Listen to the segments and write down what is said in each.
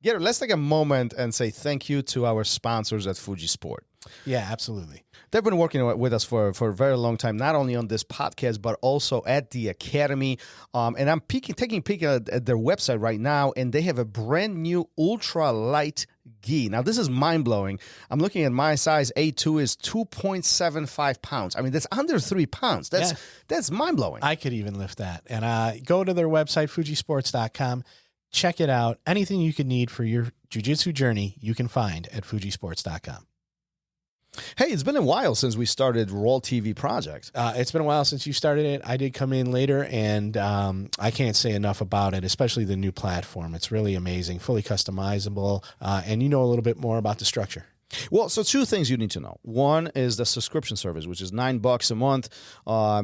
Gary, let's take a moment and say thank you to our sponsors at Fuji Sport. Yeah, absolutely. They've been working with us for a very long time, not only on this podcast, but also at the Academy. And I'm taking a peek at their website right now, and they have a brand new ultra light gi. Now, this is mind-blowing. I'm looking at my size. A2 is 2.75 pounds. I mean, that's under 3 pounds. That's mind-blowing. I could even lift that. And go to their website, fujisports.com. Check it out. Anything you could need for your jiu-jitsu journey, you can find at fujisports.com. Hey, it's been a while since we started RŌL TV project. It's been a while since you started it. I did come in later, and I can't say enough about it, especially the new platform. It's really amazing, fully customizable, and you know a little bit more about the structure. Well, so two things you need to know. One is the subscription service, which is $9 a month.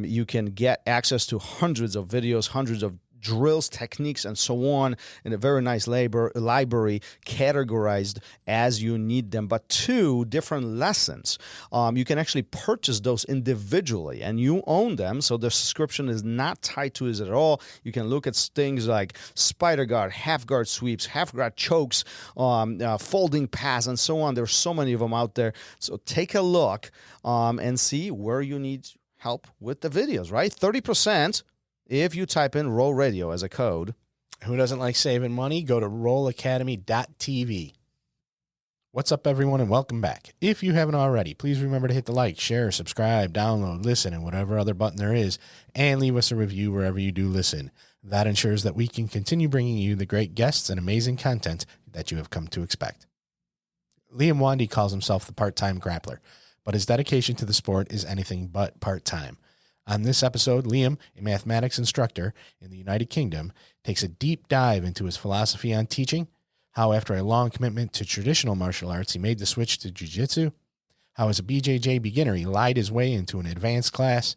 You can get access to hundreds of videos, hundreds of drills, techniques, and so on in a very nice library categorized as you need them. But two, different lessons. You can actually purchase those individually and you own them. So the subscription is not tied to it at all. You can look at things like spider guard, half guard sweeps, half guard chokes, folding pass, and so on. There's so many of them out there. So take a look and see where you need help with the videos, right? 30% if you type in RŌL Radio as a code. Who doesn't like saving money? Go to rolacademy.tv. What's up, everyone, and welcome back. If you haven't already, please remember to hit the like, share, subscribe, download, listen, and whatever other button there is, and leave us a review wherever you do listen. That ensures that we can continue bringing you the great guests and amazing content that you have come to expect. Liam Wandi calls himself the Part-Time Grappler, but his dedication to the sport is anything but part-time. On this episode, Liam, a mathematics instructor in the United Kingdom, takes a deep dive into his philosophy on teaching, how after a long commitment to traditional martial arts, he made the switch to Jiu Jitsu, how as a BJJ beginner, he lied his way into an advanced class,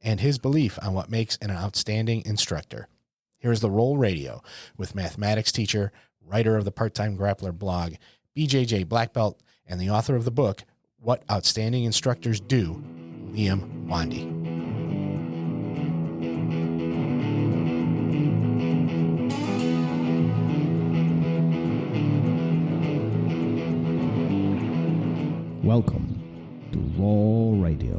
and his belief on what makes an outstanding instructor. Here's the RŌL Radio with mathematics teacher, writer of the Part-Time Grappler blog, BJJ black belt, and the author of the book, What Outstanding Instructors Do, Liam Wandi. Welcome to RŌL Radio.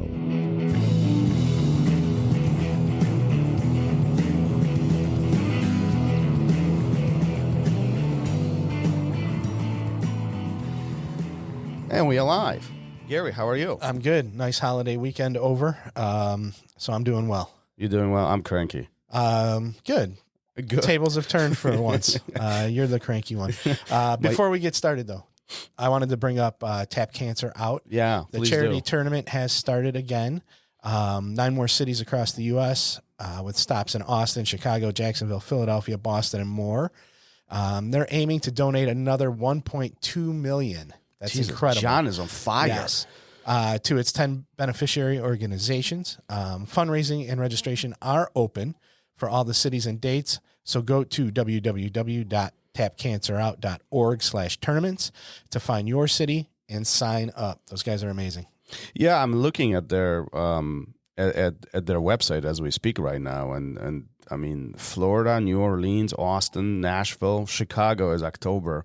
And we alive. Gary, how are you? I'm good. Nice holiday weekend over. So I'm doing well. You're doing well. I'm cranky. Good. Tables have turned for once. You're the cranky one. Before we get started, though, I wanted to bring up Tap Cancer Out. Yeah, the charity tournament has started again. 9 more cities across the U.S. With stops in Austin, Chicago, Jacksonville, Philadelphia, Boston, and more. They're aiming to donate another $1.2 million. That's Jesus, incredible. John is on fire. Yes. To its 10 beneficiary organizations. Fundraising and registration are open for all the cities and dates. So go to www.tapcancerout.org/tournaments to find your city and sign up. Those guys are amazing. Yeah, I'm looking at their at their website as we speak right now, and I mean Florida, New Orleans, Austin, Nashville, Chicago is October.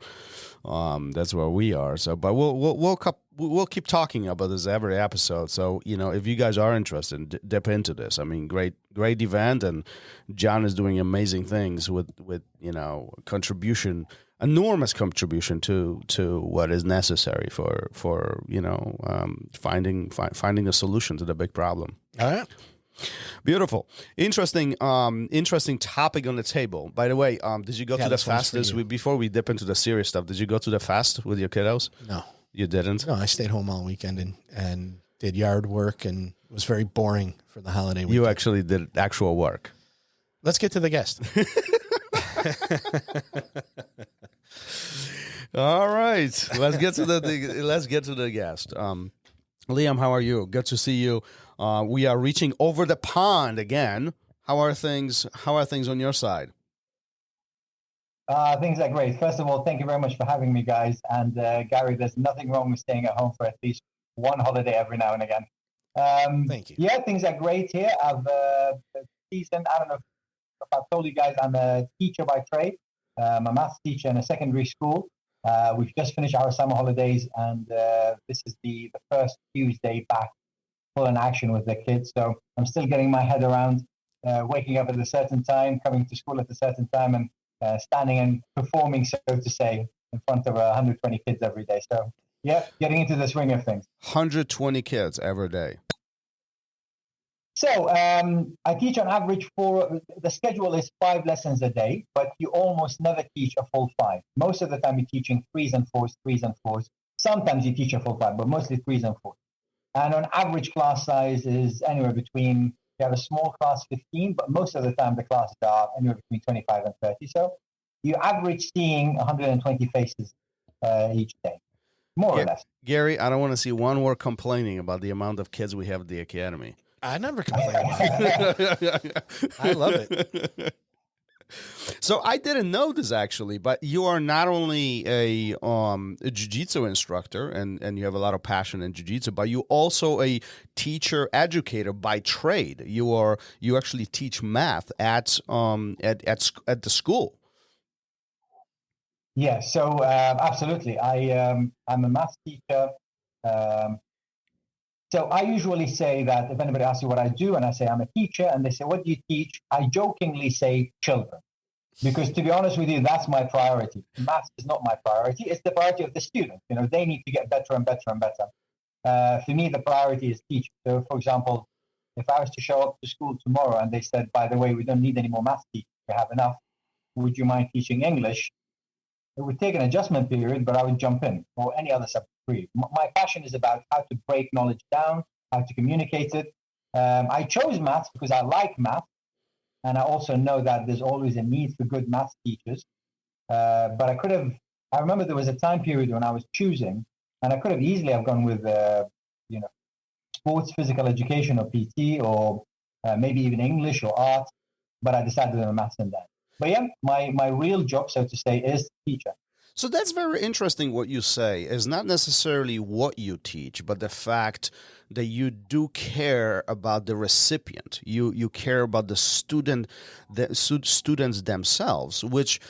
That's where we are. So, but we'll keep talking about this every episode. So, you know, if you guys are interested, dip into this. I mean, great event, and John is doing amazing things with you know enormous contribution to what is necessary for you know finding a solution to the big problem. All right. Beautiful. Interesting topic on the table. By the way, did you go to the fast this week? Before we dip into the serious stuff, did you go to the fast with your kiddos? No. You didn't? No, I stayed home all weekend and did yard work, and it was very boring for the holiday weekend. You actually did actual work. Let's get to the guest. All right. Let's get to the guest. Liam, how are you? Good to see you. We are reaching over the pond again. How are things on your side? Things are great. First of all, thank you very much for having me, guys. And Gary, there's nothing wrong with staying at home for at least one holiday every now and again. Thank you. Yeah, things are great here. I've seasoned. I don't know if I've told you guys, I'm a teacher by trade. I'm a maths teacher in a secondary school. We've just finished our summer holidays, and this is the first Tuesday back full in action with the kids. So I'm still getting my head around waking up at a certain time, coming to school at a certain time, and standing and performing, so to say, in front of 120 kids every day. So, yeah, getting into the swing of things. 120 kids every day. So I teach on average the schedule is 5 lessons a day, but you almost never teach a full 5. Most of the time you're teaching 3s and 4s. Sometimes you teach a full 5, but mostly 3s and 4s. And on average class size is anywhere between, you have a small class 15, but most of the time the classes are anywhere between 25 and 30. So you average seeing 120 faces each day, more or less. Gary, I don't want to see one word complaining about the amount of kids we have at the academy. I never complain about that. I love it. So I didn't know this actually, but you are not only a jiu-jitsu instructor and you have a lot of passion in jiu-jitsu, but you also a teacher educator by trade. You actually teach math at the school. Yeah, so absolutely. I'm a math teacher. So I usually say that if anybody asks you what I do, and I say I'm a teacher, and they say, what do you teach? I jokingly say children. Because to be honest with you, that's my priority. Maths is not my priority. It's the priority of the students. You know, they need to get better and better and better. For me, the priority is teaching. So, for example, if I was to show up to school tomorrow and they said, by the way, we don't need any more maths teachers, we have enough, would you mind teaching English? It would take an adjustment period, but I would jump in, or any other subject. My passion is about how to break knowledge down, how to communicate it. I chose maths because I like math, and I also know that there's always a need for good math teachers. But I remember there was a time period when I was choosing, and I could have easily have gone with, sports physical education or PT, or maybe even English or art, but I decided on maths and that. But yeah, my real job, so to say, is teacher. So that's very interesting what you say. Is not necessarily what you teach, but the fact that you do care about the recipient. You care about the students themselves, which,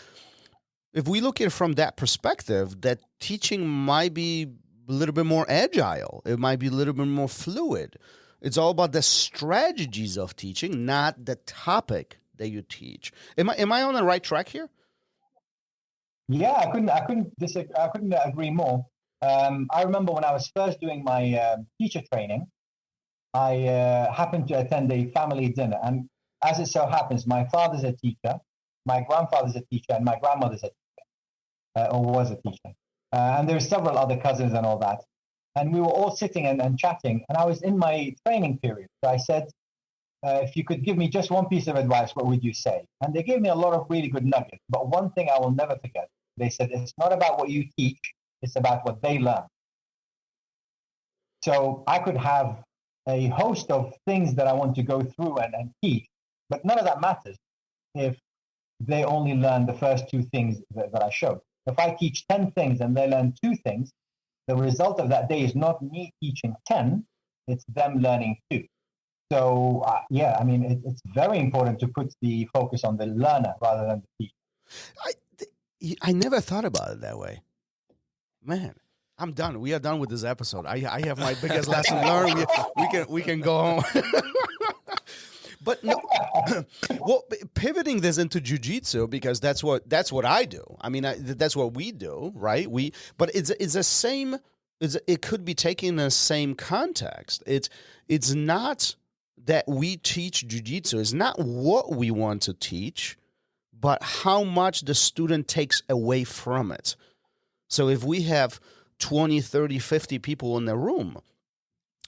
if we look at it from that perspective, that teaching might be a little bit more agile. It might be a little bit more fluid. It's all about the strategies of teaching, not the topic that you teach. Am I on the right track here? Yeah, I couldn't agree more. I remember when I was first doing my teacher training, I happened to attend a family dinner, and as it so happens, my father's a teacher, my grandfather's a teacher, and my grandmother's a teacher, or was a teacher, and there were several other cousins and all that, and we were all sitting and chatting, and I was in my training period, so I said, if you could give me just one piece of advice, what would you say? And they gave me a lot of really good nuggets, but one thing I will never forget. They said, it's not about what you teach, it's about what they learn. So I could have a host of things that I want to go through and teach, but none of that matters if they only learn the first 2 things that I showed. If I teach 10 things and they learn 2 things, the result of that day is not me teaching 10, it's them learning 2. So, I mean, it's very important to put the focus on the learner rather than the teacher. I never thought about it that way. Man, I'm done. We are done with this episode. I have my biggest lesson learned. We can go home. But no, well, pivoting this into jiu-jitsu, because that's what I do. I mean, that's what we do, right? But it's the same. It could be taken in the same context. It's not that we teach jiu-jitsu. It's not what we want to teach, but how much the student takes away from it. So if we have 20, 30, 50 people in the room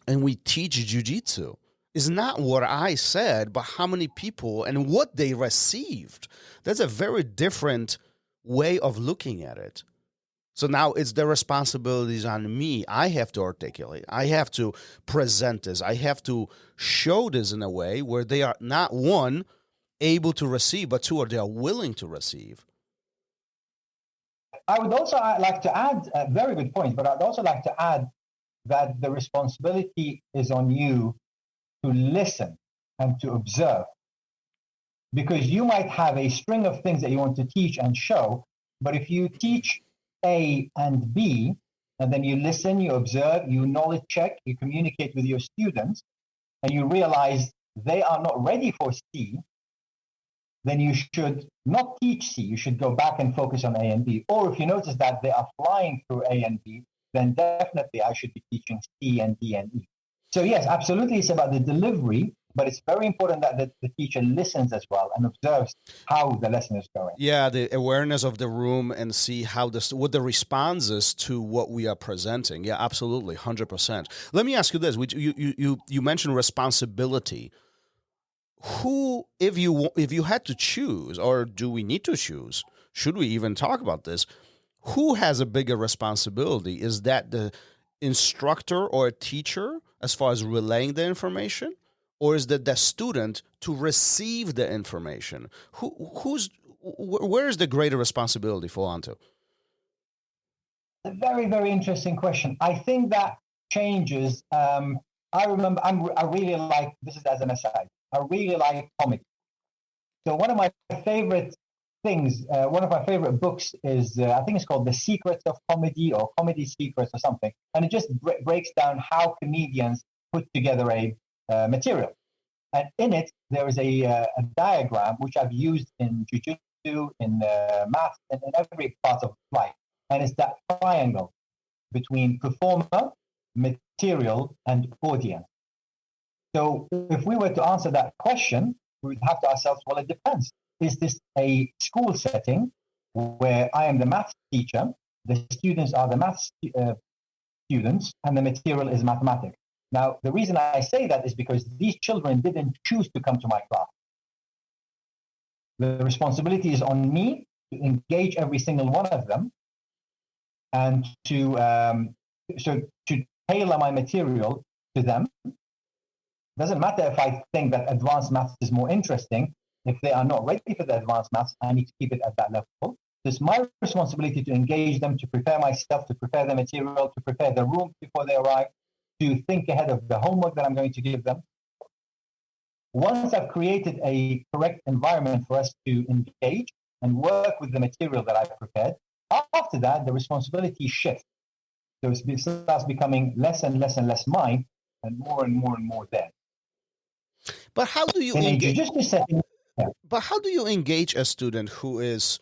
and we teach jiu-jitsu, it's not what I said, but how many people and what they received. That's a very different way of looking at it. So now it's the responsibilities on me. I have to articulate. I have to present this. I have to show this in a way where they are not, 1, able to receive, but 2, they are willing to receive. I would also like to add a very good point, but I'd also like to add that the responsibility is on you to listen and to observe. Because you might have a string of things that you want to teach and show, but if you teach A and B, and then you listen, you observe, you knowledge check, you communicate with your students, and you realize they are not ready for C, then you should not teach C. You should go back and focus on A and B. Or if you notice that they are flying through A and B, then definitely I should be teaching C and D and E. So yes, absolutely, it's about the delivery, but it's very important that the teacher listens as well and observes how the lesson is going. Yeah, the awareness of the room and see how what the response is to what we are presenting. Yeah, absolutely, 100%. Let me ask you this: you mentioned responsibility. Who, if you had to choose, or do we need to choose? Should we even talk about this? Who has a bigger responsibility? Is that the instructor or a teacher as far as relaying the information? Or is that the student to receive the information? Where is the greater responsibility fall onto? A very, very interesting question. I think that changes. I remember, I really like, this is as an aside, I really like comedy. So one of my favorite things, one of my favorite books is, I think it's called The Secrets of Comedy or Comedy Secrets or something. And it just breaks down how comedians put together a material. And in it, there is a diagram which I've used in Jiu Jitsu, in math, and in every part of life. And it's that triangle between performer, material, and audience. So if we were to answer that question, we would have to ourselves, well, it depends. Is this a school setting where I am the math teacher, the students are the math students, and the material is mathematics? Now, the reason I say that is because these children didn't choose to come to my class. The responsibility is on me to engage every single one of them and to tailor my material to them. Doesn't matter if I think that advanced maths is more interesting. If they are not ready for the advanced maths, I need to keep it at that level. So it's my responsibility to engage them, to prepare myself, to prepare the material, to prepare the room before they arrive, to think ahead of the homework that I'm going to give them. Once I've created a correct environment for us to engage and work with the material that I've prepared, after that, the responsibility shifts. So it starts becoming less and less and less mine and more and more theirs. But how do you engage? Yeah. But how do you engage a student who is,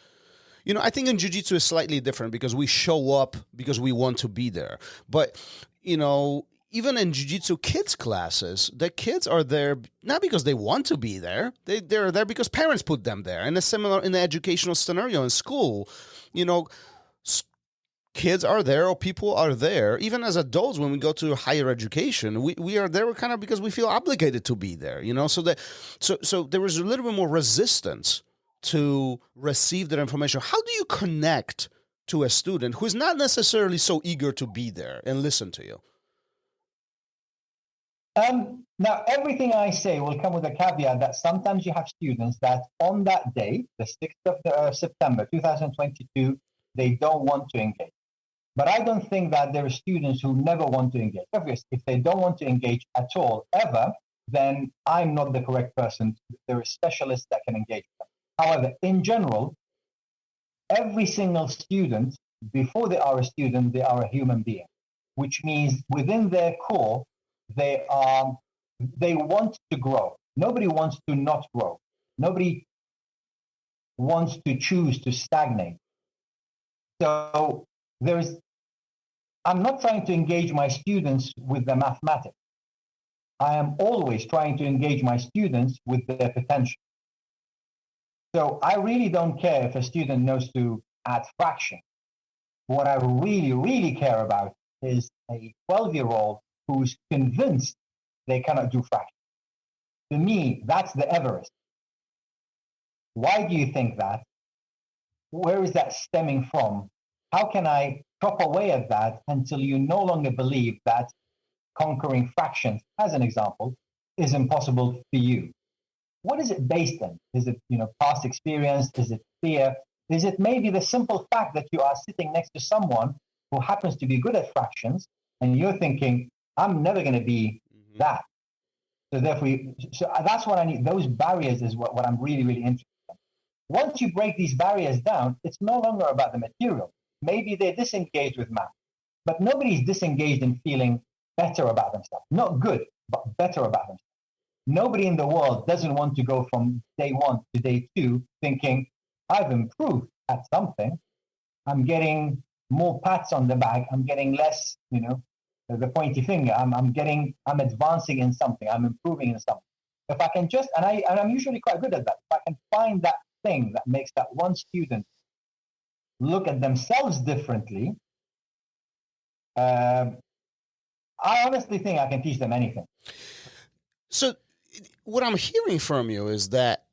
I think in Jiu Jitsu is slightly different because we show up because we want to be there. But, even in Jiu Jitsu kids classes, the kids are there not because they want to be there. They're there because parents put them there. And it's similar in the educational scenario in school. Kids are there or people are there. Even as adults, when we go to higher education, we are there kind of because we feel obligated to be there, So there is a little bit more resistance to receive that information. How do you connect to a student who is not necessarily so eager to be there and listen to you? Now, everything I say will come with a caveat that sometimes you have students that on that day, the 6th of September 2022, they don't want to engage. But I don't think that there are students who never want to engage. Obviously, if they don't want to engage at all, ever, then I'm not the correct person. There are specialists that can engage them. However, in general, every single student, before they are a student, they are a human being, which means within their core, they want to grow. Nobody wants to not grow. Nobody wants to choose to stagnate. So I'm not trying to engage my students with the mathematics. I am always trying to engage my students with their potential. So I really don't care if a student knows to add fraction. What I really, really care about is a 12-year-old who's convinced they cannot do fraction. To me, that's the Everest. Why do you think that? Where is that stemming from? How can I chop away at that until you no longer believe that conquering fractions, as an example, is impossible for you? What is it based on? Is it, past experience? Is it fear? Is it maybe the simple fact that you are sitting next to someone who happens to be good at fractions and you're thinking, I'm never going to be that. So therefore, that's what I need. Those barriers is what I'm really, really interested in. Once you break these barriers down, it's no longer about the material. maybe they're disengaged with math, but nobody's disengaged in feeling better about themselves. Not good, but better about themselves. Nobody in the world doesn't want to go from day 1 to day 2 thinking, I've improved at something. I'm getting more pats on the back. I'm getting less, the pointy finger. I'm advancing in something. I'm improving in something. If I can just, and I'm usually quite good at that. If I can find that thing that makes that one student look at themselves differently, I honestly think I can teach them anything. So what I'm hearing from you is that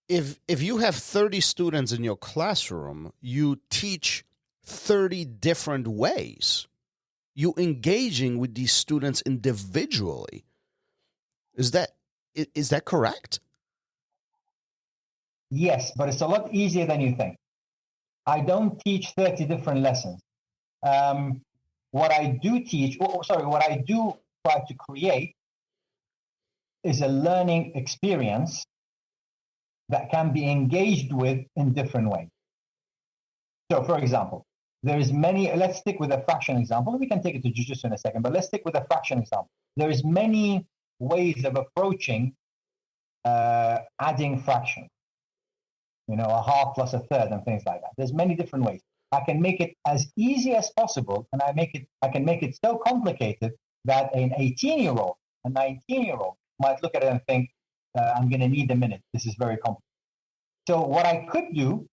if you have 30 students in your classroom, you teach 30 different ways. You engaging with these students individually. Is that correct? Yes, but it's a lot easier than you think. I don't teach 30 different lessons. What I do try to create is a learning experience that can be engaged with in different ways. So, for example, let's stick with a fraction example. We can take it to Jiu Jitsu in a second, but let's stick with a fraction example. There is many ways of approaching adding fractions, a half plus a third and things like that. There's many different ways. I can make it as easy as possible, and I can make it so complicated that an 18-year-old, a 19-year-old might look at it and think, I'm going to need a minute. This is very complicated. So what I could do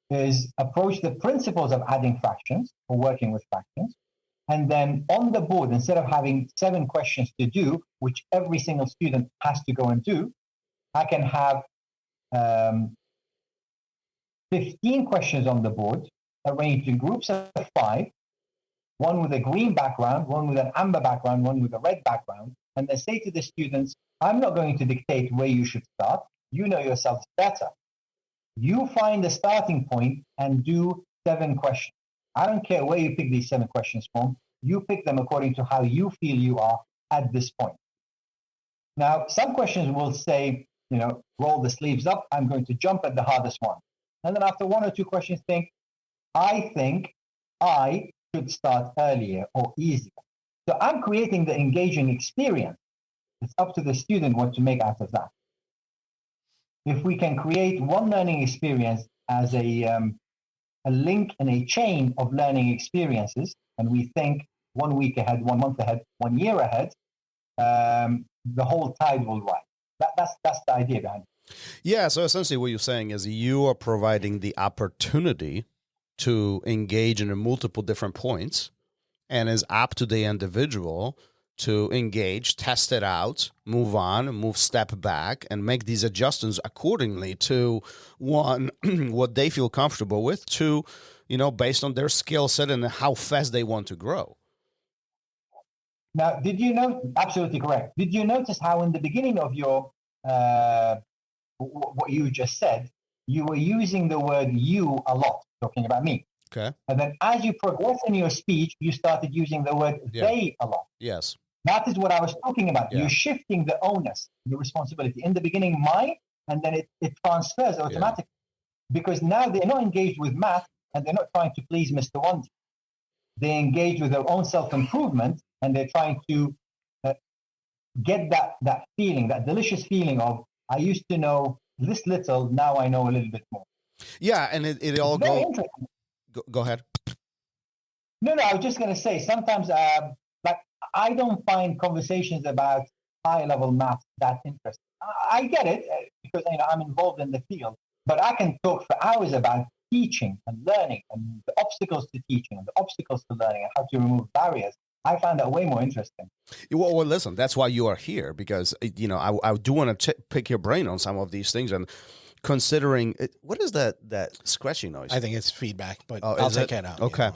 is approach the principles of adding fractions or working with fractions. And then on the board, instead of having 7 questions to do, which every single student has to go and do, I can have 15 questions on the board, arranged in groups of 5, one with a green background, one with an amber background, one with a red background, and then say to the students, I'm not going to dictate where you should start. You know yourselves better. You find a starting point and do 7 questions. I don't care where you pick these 7 questions from. You pick them according to how you feel you are at this point. Now, some questions will say, roll the sleeves up. I'm going to jump at the hardest one. And then after 1 or 2 questions, I think I should start earlier or easier. So I'm creating the engaging experience. It's up to the student what to make out of that. If we can create one learning experience as a link in a chain of learning experiences, and we think 1 week ahead, 1 month ahead, 1 year ahead, the whole tide will rise. That's the idea behind it. Yeah, so essentially what you're saying is you are providing the opportunity to engage in multiple different points, and is up to the individual to engage, test it out, move on, move step back, and make these adjustments accordingly to, one, what they feel comfortable with, two, based on their skill set and how fast they want to grow. Now, did you know, absolutely correct. Did you notice how in the beginning of your, what you just said, you were using the word you a lot, talking about me. Okay. And then as you progress in your speech, you started using the word they a lot. Yes. That is what I was talking about. Yeah. You're shifting the onus, the responsibility. In the beginning, mine, and then it transfers automatically. Because now they're not engaged with math, and they're not trying to please Mr. Wandi. They engage with their own self-improvement, and they're trying to get that feeling, that delicious feeling of, I used to know this little, now I know a little bit more. Yeah, and it all Very goes... interesting. Go ahead. No, I was just going to say, sometimes I don't find conversations about high-level math that interesting. I get it because I'm involved in the field, but I can talk for hours about teaching and learning and the obstacles to teaching and the obstacles to learning and how to remove barriers. I find that way more interesting. Well, listen, that's why you are here, because I do want to pick your brain on some of these things. And considering what is that scratchy noise? I think it's feedback, but I'll take it out. Okay.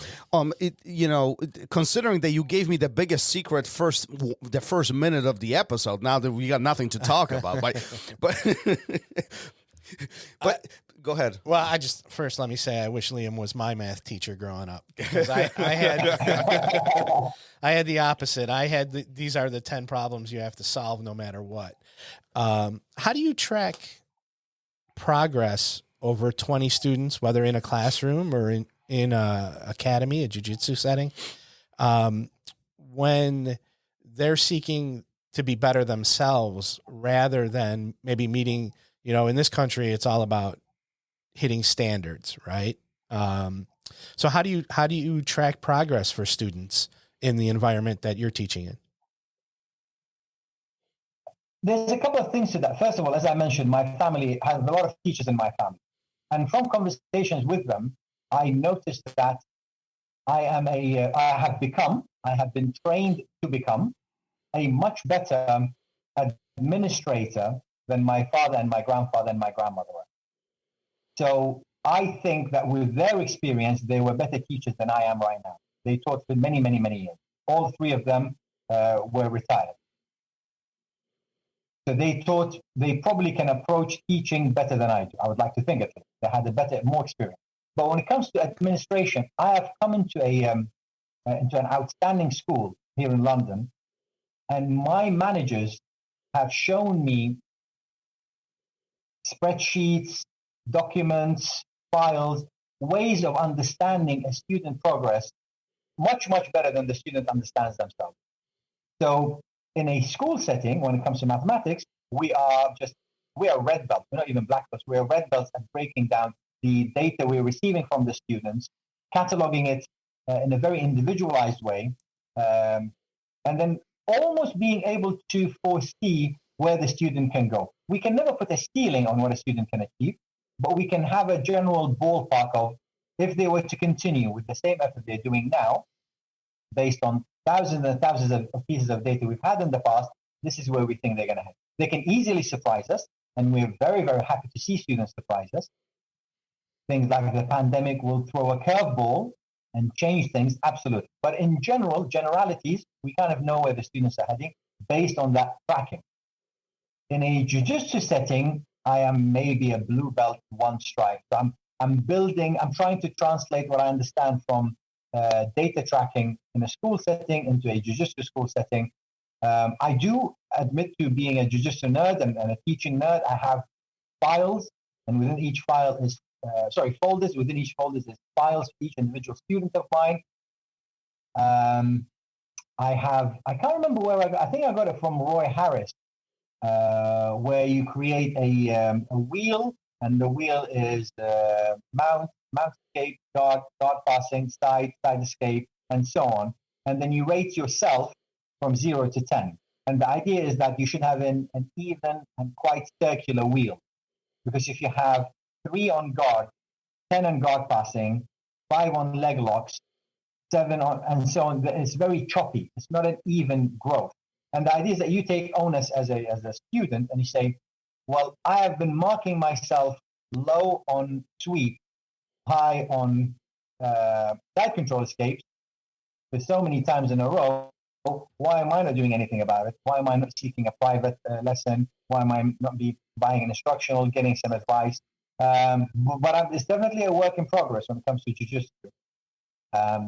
Considering that you gave me the biggest secret the first minute of the episode, now that we got nothing to talk about, but go ahead. Well, first let me say I wish Liam was my math teacher growing up, because I had the opposite. I had these are the 10 problems you have to solve no matter what. How do you track progress over 20 students, whether in a classroom or in in a academy, a Jiu Jitsu setting, when they're seeking to be better themselves rather than maybe meeting, in this country, it's all about hitting standards, right? So how do you track progress for students in the environment that you're teaching in? There's a couple of things to that. First of all, as I mentioned, my family has a lot of teachers in my family. And from conversations with them, I noticed that I have been trained to become a much better administrator than my father and my grandfather and my grandmother were. So I think that with their experience, they were better teachers than I am right now. They taught for many, many, many years. All three of them were retired. So they probably can approach teaching better than I do. I would like to think of it. They had more experience. But when it comes to administration, I have come into an outstanding school here in London, and my managers have shown me spreadsheets, documents, files, ways of understanding a student progress much, much better than the student understands themselves. So in a school setting, when it comes to mathematics, we are red belts. We're not even black belts. We are red belts at breaking down the data we're receiving from the students, cataloging it in a very individualized way, and then almost being able to foresee where the student can go. We can never put a ceiling on what a student can achieve, but we can have a general ballpark of if they were to continue with the same effort they're doing now, based on thousands and thousands of pieces of data we've had in the past, this is where we think they're going to head. They can easily surprise us, and we're very, very happy to see students surprise us. Things like the pandemic will throw a curveball and change things, absolutely. But in generalities, we kind of know where the students are heading based on that tracking. In a jiu-jitsu setting, I am maybe a blue belt, one stripe. So I'm trying to translate what I understand from data tracking in a school setting into a jiu-jitsu school setting. I do admit to being a jiu-jitsu nerd and a teaching nerd. I have files, and within each file is folders. Within each folders is files for each individual student of mine. I can't remember where I think I got it from Roy Harris, where you create a wheel, and the wheel is mount escape, guard passing, side escape, and so on. And then you rate yourself from 0 to 10. And the idea is that you should have an even and quite circular wheel. Because if you have 3 on guard, 10 on guard passing, 5 on leg locks, 7 on, and so on, it's very choppy. It's not an even growth. And the idea is that you take onus as a student and you say, well, I have been marking myself low on sweep, high on side control escapes for so many times in a row. Why am I not doing anything about it? Why am I not seeking a private lesson? Why am I not buying an instructional, getting some advice? But it's definitely a work in progress when it comes to jiu-jitsu,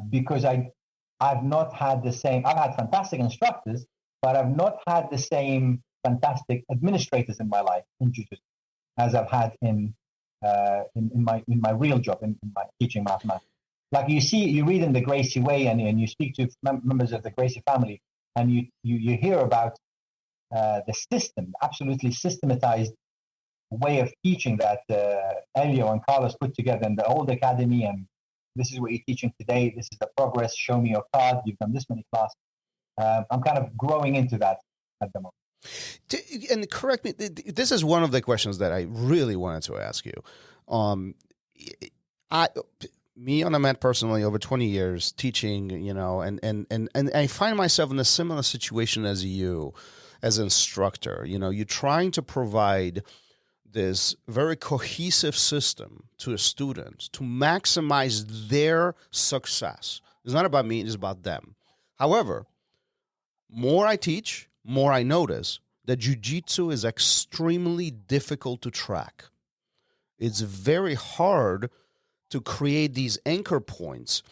because I've not had the same. I've had fantastic instructors, but I've not had the same fantastic administrators in my life in jiu-jitsu as I've had in my real job in my teaching mathematics. Like you read in the Gracie Way, and you speak to members of the Gracie family, and you hear about the system, absolutely systematized way of teaching that Elio and Carlos put together in the old academy, and this is what you're teaching today. This is the progress. Show me your card. You've done this many classes. I'm kind of growing into that at the moment. And correct me, this is one of the questions that I really wanted to ask you. Me on a mat personally over 20 years teaching, and I find myself in a similar situation as you, as an instructor. You're trying to provide this very cohesive system to a student to maximize their success. It's not about me, it's about them. However, more I teach, more I notice that jiu-jitsu is extremely difficult to track. It's very hard to create these anchor points,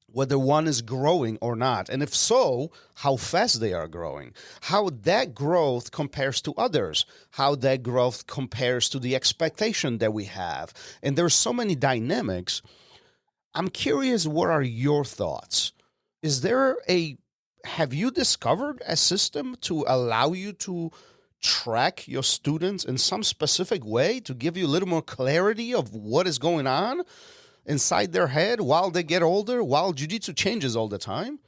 whether one is growing or not. And if so, how fast they are growing, how that growth compares to others, how that growth compares to the expectation that we have. And there's so many dynamics. I'm curious, what are your thoughts? Have you discovered a system to allow you to track your students in some specific way to give you a little more clarity of what is going on inside their head while they get older, while jiu-jitsu changes all the time?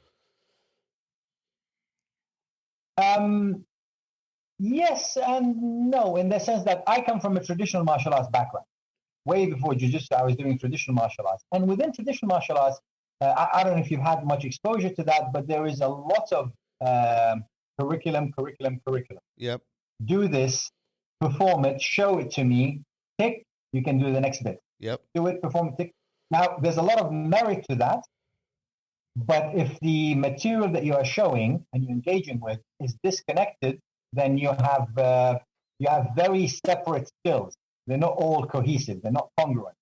Yes and no, in the sense that I come from a traditional martial arts background. Way before jiu-jitsu, I was doing traditional martial arts. And within traditional martial arts, I don't know if you've had much exposure to that, but there is a lot of curriculum. Yep. Do this, perform it, show it to me, tick, you can do the next bit. Yep. Do it, perform it, tick. Now, there's a lot of merit to that, but if the material that you are showing and you're engaging with is disconnected, then you have very separate skills. They're not all cohesive. They're not congruent.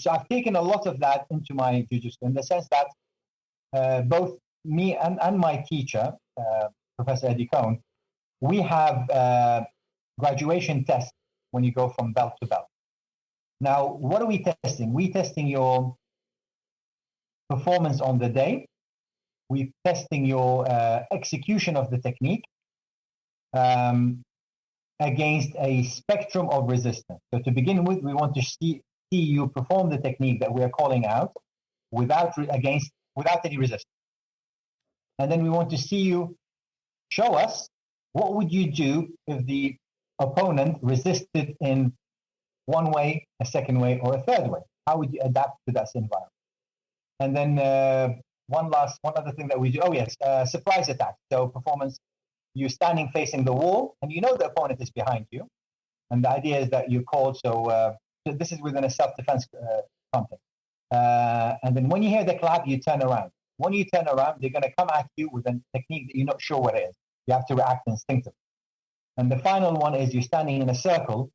So I've taken a lot of that into my jiu-jitsu in the sense that both me and my teacher, Professor Eddie Cohn, we have graduation tests when you go from belt to belt. Now, what are we testing? We're testing your performance on the day. We're testing your execution of the technique against a spectrum of resistance. So to begin with, we want to see you perform the technique that we are calling out without any resistance. And then we want to see you show us what would you do if the opponent resisted in one way, a second way, or a third way. How would you adapt to that environment? And then one other thing that we do. Surprise attack. So performance, you're standing facing the wall, and you know the opponent is behind you. And the idea is that you're called. So this is within a self-defense context. And then when you hear the clap, you turn around. When you turn around, they're going to come at you with a technique that you're not sure what it is. You have to react instinctively. And the final one is you're standing in a circle,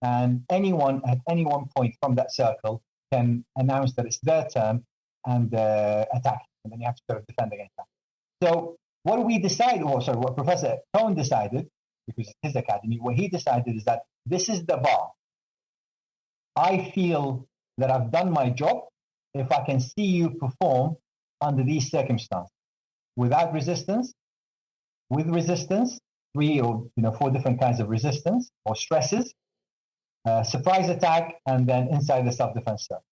and anyone at any one point from that circle can announce that it's their turn and attack. And then you have to sort of defend against that. So what we decided, what Professor Cohn decided, because it's his academy, what he decided is that this is the bar. I feel that I've done my job if I can see you perform under these circumstances, without resistance, with resistance, 3 or 4 different kinds of resistance or stresses, surprise attack, and then inside the self-defense circle.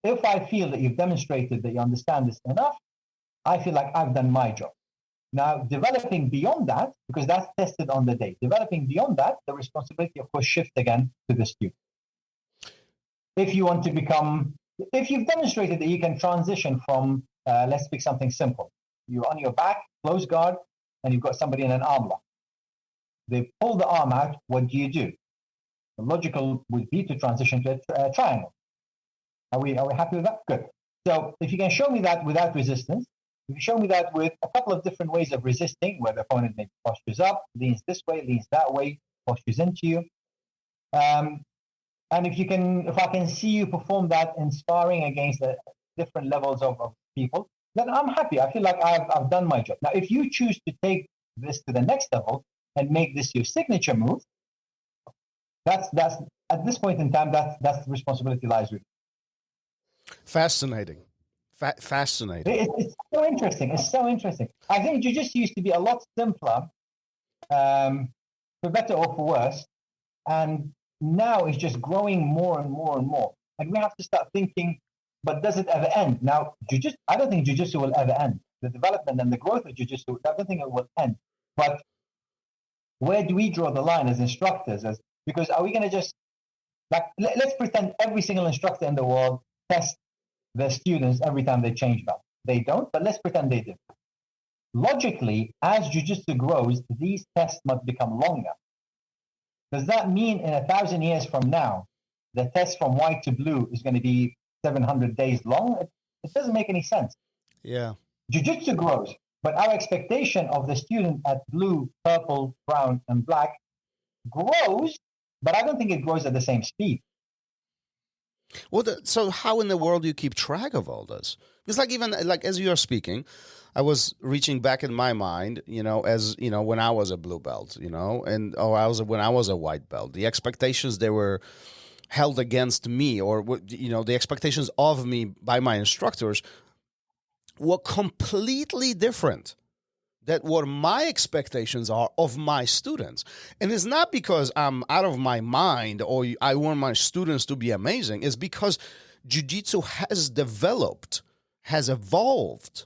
If I feel that you've demonstrated that you understand this enough, I feel like I've done my job. Now, developing beyond that, because that's tested on the day, developing beyond that, the responsibility, of course, shifts again to the student. If you've demonstrated that you can transition from, let's pick something simple. You're on your back, close guard, and you've got somebody in an arm lock. They pull the arm out, what do? The logical would be to transition to a triangle. Are we happy with that? Good. So if you can show me that without resistance, if you show me that with a couple of different ways of resisting, where the opponent maybe postures up, leans this way, leans that way, postures into you. And if I can see you perform that in sparring against the different levels of people, then I'm happy. I feel like I've done my job. Now, if you choose to take this to the next level and make this your signature move, that's at this point in time, that's the responsibility lies with you. Fascinating. Fascinating. It's so interesting. It's so interesting. I think jiu-jitsu used to be a lot simpler, for better or for worse, and now it's just growing more and more and more. And we have to start thinking, but does it ever end? Now, I don't think jiu-jitsu will ever end. The development and the growth of jiu-jitsu, I don't think it will end. But where do we draw the line as instructors? Because are we going to just, let's pretend every single instructor in the world tests their students every time they change belt. They don't, but let's pretend they do. Logically, as jiu-jitsu grows, these tests must become longer. Does that mean in 1,000 years from now, the test from white to blue is going to be 700 days long? It doesn't make any sense. Yeah. Jiu-jitsu grows, but our expectation of the student at blue, purple, brown, and black grows, but I don't think it grows at the same speed. Well, so how in the world do you keep track of all this? It's even as you're speaking, I was reaching back in my mind, when I was a blue belt, when I was a white belt. The expectations, they were held against me, or the expectations of me by my instructors were completely different than what my expectations are of my students. And it's not because I'm out of my mind or I want my students to be amazing. It's because Jiu-Jitsu has developed, has evolved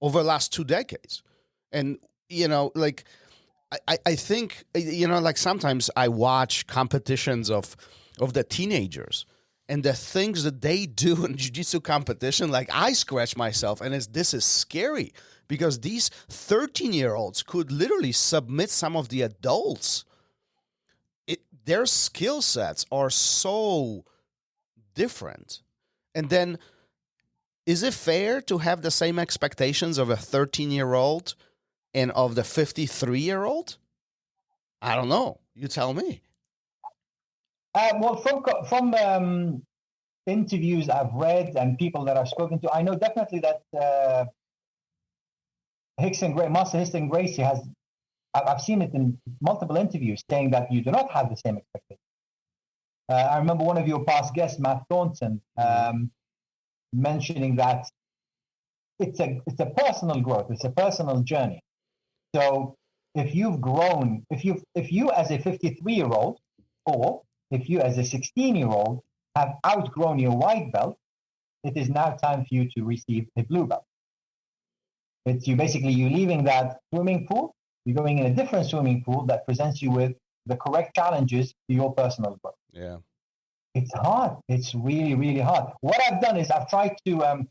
over the last 2 decades. And, I think, sometimes I watch competitions of the teenagers and the things that they do in jiu-jitsu competition, like I scratch myself, and this is scary because these 13-year-olds could literally submit some of the adults. Their skill sets are so different. And then, is it fair to have the same expectations of a 13-year-old and of the 53-year-old? I don't know. You tell me. Well, from interviews I've read and people that I've spoken to, I know definitely that Master Hickson Gracie has. I've seen it in multiple interviews saying that you do not have the same expectations. I remember one of your past guests, Matt Thornton, mentioning that it's a personal growth, it's a personal journey. So if you've grown, if you as a 53-year-old, or if you as a 16-year-old have outgrown your white belt, it is now time for you to receive a blue belt. It's you're leaving that swimming pool, you're going in a different swimming pool that presents you with the correct challenges to your personal growth. Yeah. It's hard. It's really, really hard. What I've done is I've tried to,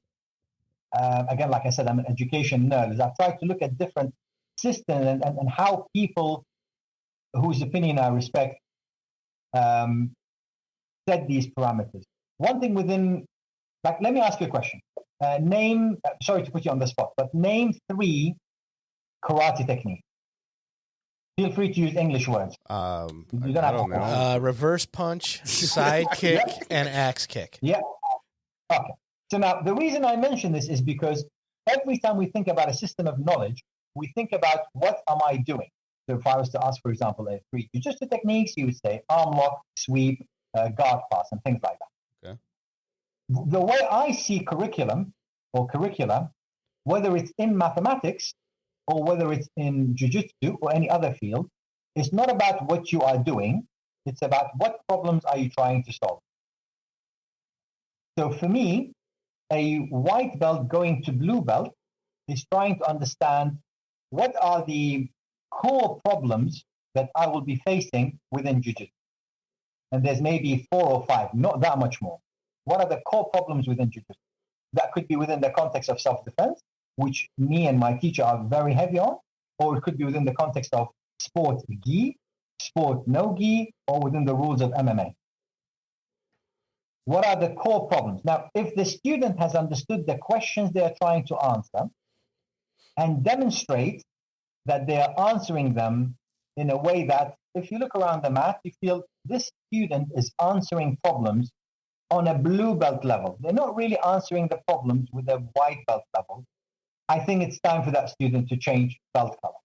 again, like I said, I'm an education nerd, is I've tried to look at different systems and how people whose opinion I respect set these parameters. One thing within, let me ask you a question. Sorry to put you on the spot, but name 3 karate techniques. Feel free to use English words. I don't know. Reverse punch, side kick, and axe kick. Yeah. Okay. So now the reason I mention this is because every time we think about a system of knowledge, we think about what am I doing? So if I was to ask, for example, 3 jiu-jitsu techniques, you would say arm lock, sweep, guard pass, and things like that. Okay. The way I see curriculum or curricula, whether it's in mathematics or whether it's in jiu-jitsu or any other field, it's not about what you are doing. It's about what problems are you trying to solve. So for me, a white belt going to blue belt is trying to understand what are the core problems that I will be facing within jiu-jitsu. And there's maybe 4 or 5, not that much more. What are the core problems within jiu-jitsu? That could be within the context of self-defense, which me and my teacher are very heavy on, or it could be within the context of sport gi, sport no gi, or within the rules of MMA. What are the core problems? Now, if the student has understood the questions they are trying to answer and demonstrate that they are answering them in a way that, if you look around the mat, you feel this student is answering problems on a blue belt level. They're not really answering the problems with a white belt level. I think it's time for that student to change belt color.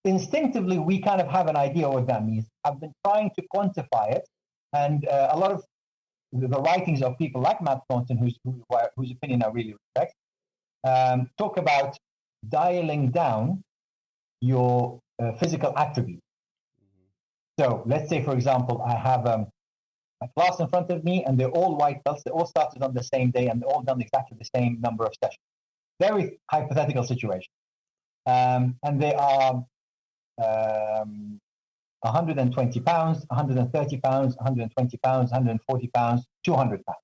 Instinctively, we kind of have an idea what that means. I've been trying to quantify it, and a lot of the writings of people like Matt Thornton, whose opinion I really respect, talk about dialing down your physical attributes. So let's say, for example, I have a class in front of me and they're all white belts. They all started on the same day and they're all done exactly the same number of sessions. Very hypothetical situation. And they are 120 pounds, 130 pounds, 120 pounds, 140 pounds, 200 pounds.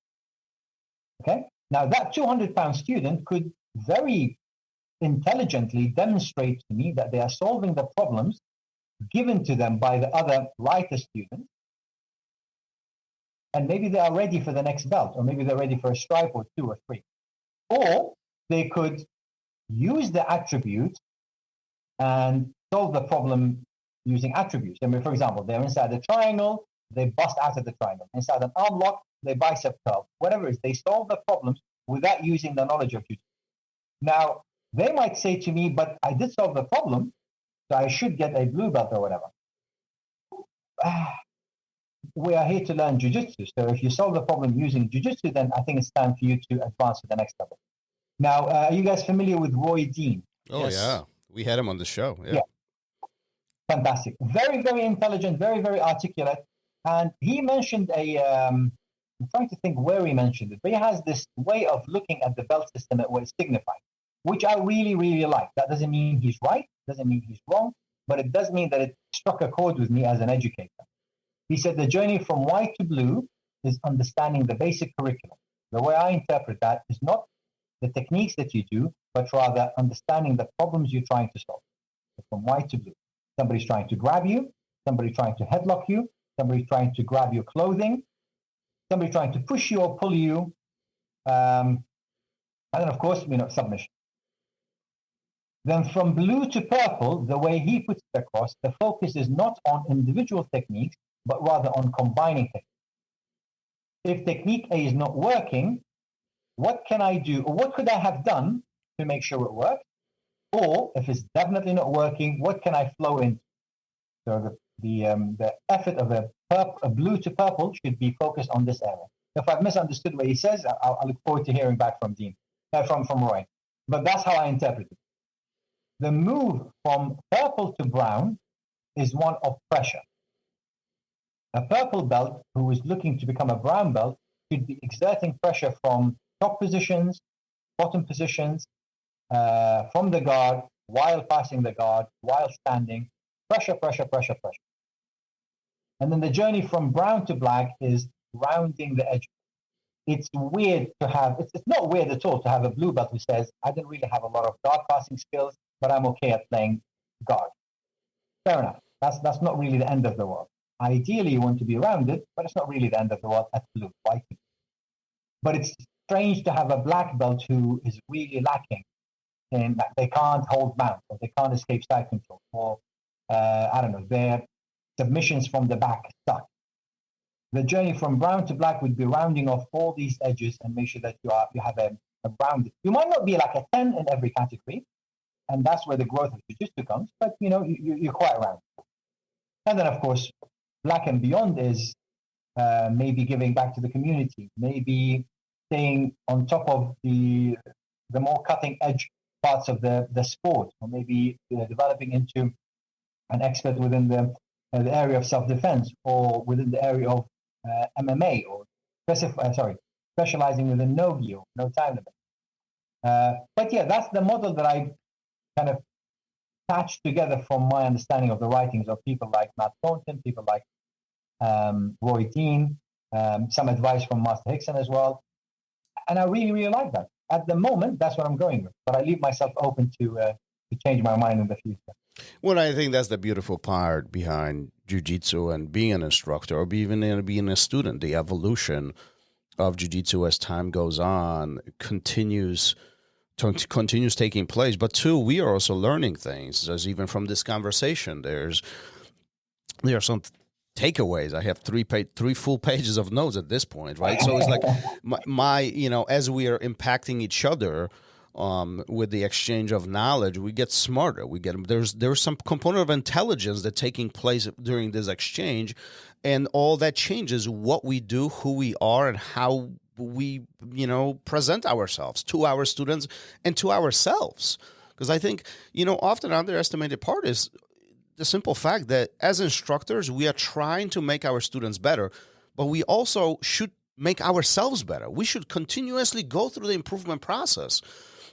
Okay? Now that 200-pound student could very intelligently demonstrate to me that they are solving the problems given to them by the other lighter students. And maybe they are ready for the next belt, or maybe they're ready for a stripe or 2 or 3. Or they could use the attributes and solve the problem using attributes. I mean, for example, they're inside the triangle, they bust out of the triangle. Inside an arm lock, they bicep curl. Whatever it is, they solve the problems without using the knowledge of jiu-jitsu. Now, they might say to me, but I did solve the problem, so I should get a blue belt or whatever. we are here to learn Jiu Jitsu. So if you solve the problem using Jiu Jitsu, then I think it's time for you to advance to the next level. Now, are you guys familiar with Roy Dean? Oh, yes. Yeah. We had him on the show. Yeah. Fantastic. Very, very intelligent, very, very articulate. And he mentioned I'm trying to think where he mentioned it, but he has this way of looking at the belt system at what it signifies, which I really, really like. That doesn't mean he's right, doesn't mean he's wrong, but it does mean that it struck a chord with me as an educator. He said the journey from white to blue is understanding the basic curriculum. The way I interpret that is not the techniques that you do, but rather understanding the problems you're trying to solve. So from white to blue. Somebody's trying to grab you, somebody trying to headlock you, somebody trying to grab your clothing, somebody trying to push you or pull you, and then, of course, submission. Then from blue to purple, the way he puts it across, the focus is not on individual techniques, but rather on combining techniques. If technique A is not working, what can I do, or what could I have done to make sure it works? Or if it's definitely not working, what can I flow into? So the effort of a blue to purple should be focused on this area. If I've misunderstood what he says, I'll look forward to hearing back from from Roy. But that's how I interpret it. The move from purple to brown is one of pressure. A purple belt who is looking to become a brown belt should be exerting pressure from top positions, bottom positions, from the guard, while passing the guard, while standing, pressure, pressure, pressure, pressure. And then the journey from brown to black is rounding the edge. It's weird to have, it's not weird at all to have a blue belt who says, I don't really have a lot of guard passing skills, but I'm okay at playing guard. Fair enough. That's not really the end of the world. Ideally, you want to be rounded, but it's not really the end of the world at blue, white. But it's strange to have a black belt who is really lacking in that they can't hold mount, or they can't escape side control, or I don't know, their submissions from the back stuck. The journey from brown to black would be rounding off all these edges and make sure that you have a rounded. You might not be like a 10 in every category, and that's where the growth of Jiu-Jitsu comes, but you're quite round. And then, of course, black and beyond is maybe giving back to the community, maybe staying on top of the more cutting edge parts of the sport, or maybe developing into an expert within the area of self-defense, or within the area of MMA, or specializing within no-gi or no time limit. But yeah, that's the model that I kind of patched together from my understanding of the writings of people like Matt Thornton, people like Roy Dean, some advice from Master Hickson as well. And I really, really like that. At the moment, that's what I'm going with. But I leave myself open to change my mind in the future. Well, I think that's the beautiful part behind Jiu-Jitsu and being an instructor, or even being a student. The evolution of Jiu-Jitsu as time goes on continues taking place. But two, we are also learning things. As even from this conversation, there are some takeaways. I have three full pages of notes at this point, right? So it's like my as we are impacting each other with the exchange of knowledge, we get smarter. There's some component of intelligence that's taking place during this exchange, and all that changes what we do, who we are, and how we present ourselves to our students and to ourselves. Because I think often underestimated part is the simple fact that as instructors, we are trying to make our students better, but we also should make ourselves better. We should continuously go through the improvement process.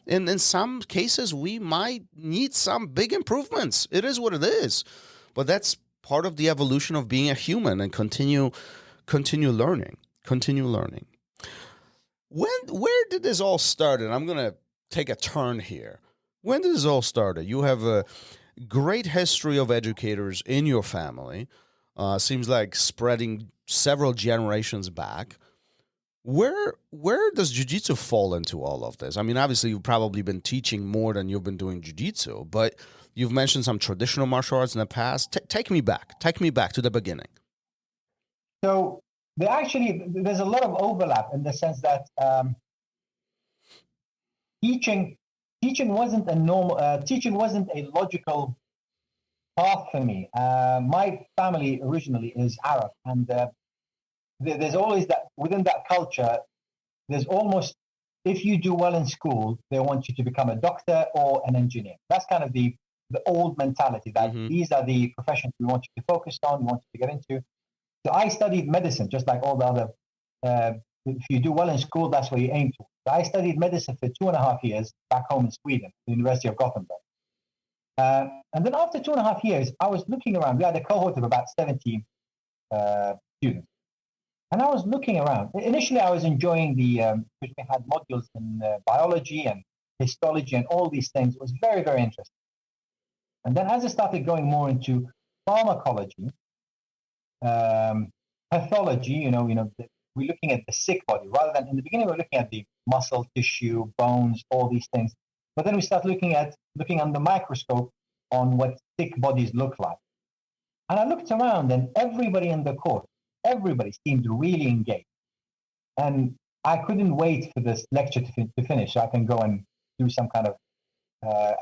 And in some cases, we might need some big improvements. It is what it is. But that's part of the evolution of being a human, and continue learning. Where did this all start? And I'm going to take a turn here. When did this all start? You have a great history of educators in your family. Seems like spreading several generations back. Where does Jiu-Jitsu fall into all of this? I mean, obviously, you've probably been teaching more than you've been doing Jiu-Jitsu, but you've mentioned some traditional martial arts in the past. Take me back to the beginning. So there's a lot of overlap in the sense that teaching wasn't a logical path for me. My family originally is Arab, and there's always that within that culture. There's almost, if you do well in school, they want you to become a doctor or an engineer. That's kind of the old mentality that these are the professions we want you to focus on, we want you to get into. So I studied medicine, just like all the other. If you do well in school, that's where you aim to. So I studied medicine for 2.5 years back home in Sweden, the University of Gothenburg. And then after 2.5 years, I was looking around. We had a cohort of about 70 students. And I was looking around. Initially, I was enjoying because we had modules in biology and histology and all these things. It was very, very interesting. And then as I started going more into pharmacology, pathology, we're looking at the sick body rather than in the beginning we're looking at the muscle tissue, bones, all these things. But then we start looking under the microscope on what sick bodies look like. And I looked around, and everybody in the course, everybody seemed really engaged. And I couldn't wait for this lecture to finish so I can go and do some kind of.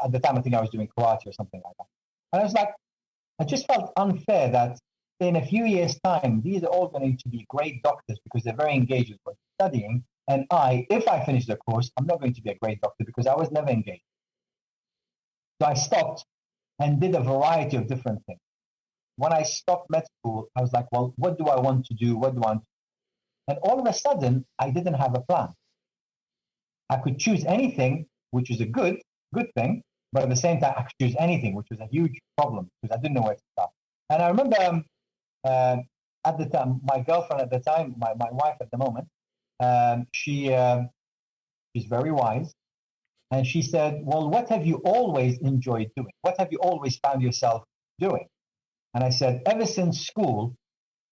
At the time, I think I was doing karate or something like that. And I was like, I just felt unfair that in a few years' time, these are all going to be great doctors because they're very engaged with what they're studying. And if I finish the course, I'm not going to be a great doctor because I was never engaged. So I stopped and did a variety of different things. When I stopped med school, I was like, well, what do I want to do? What do I want to do? And all of a sudden, I didn't have a plan. I could choose anything, which was a good thing, but at the same time, I could choose anything, which was a huge problem because I didn't know where to start. And I remember at the time, my girlfriend at the time, my wife at the moment, she's very wise. And she said, well, what have you always enjoyed doing? What have you always found yourself doing? And I said, ever since school,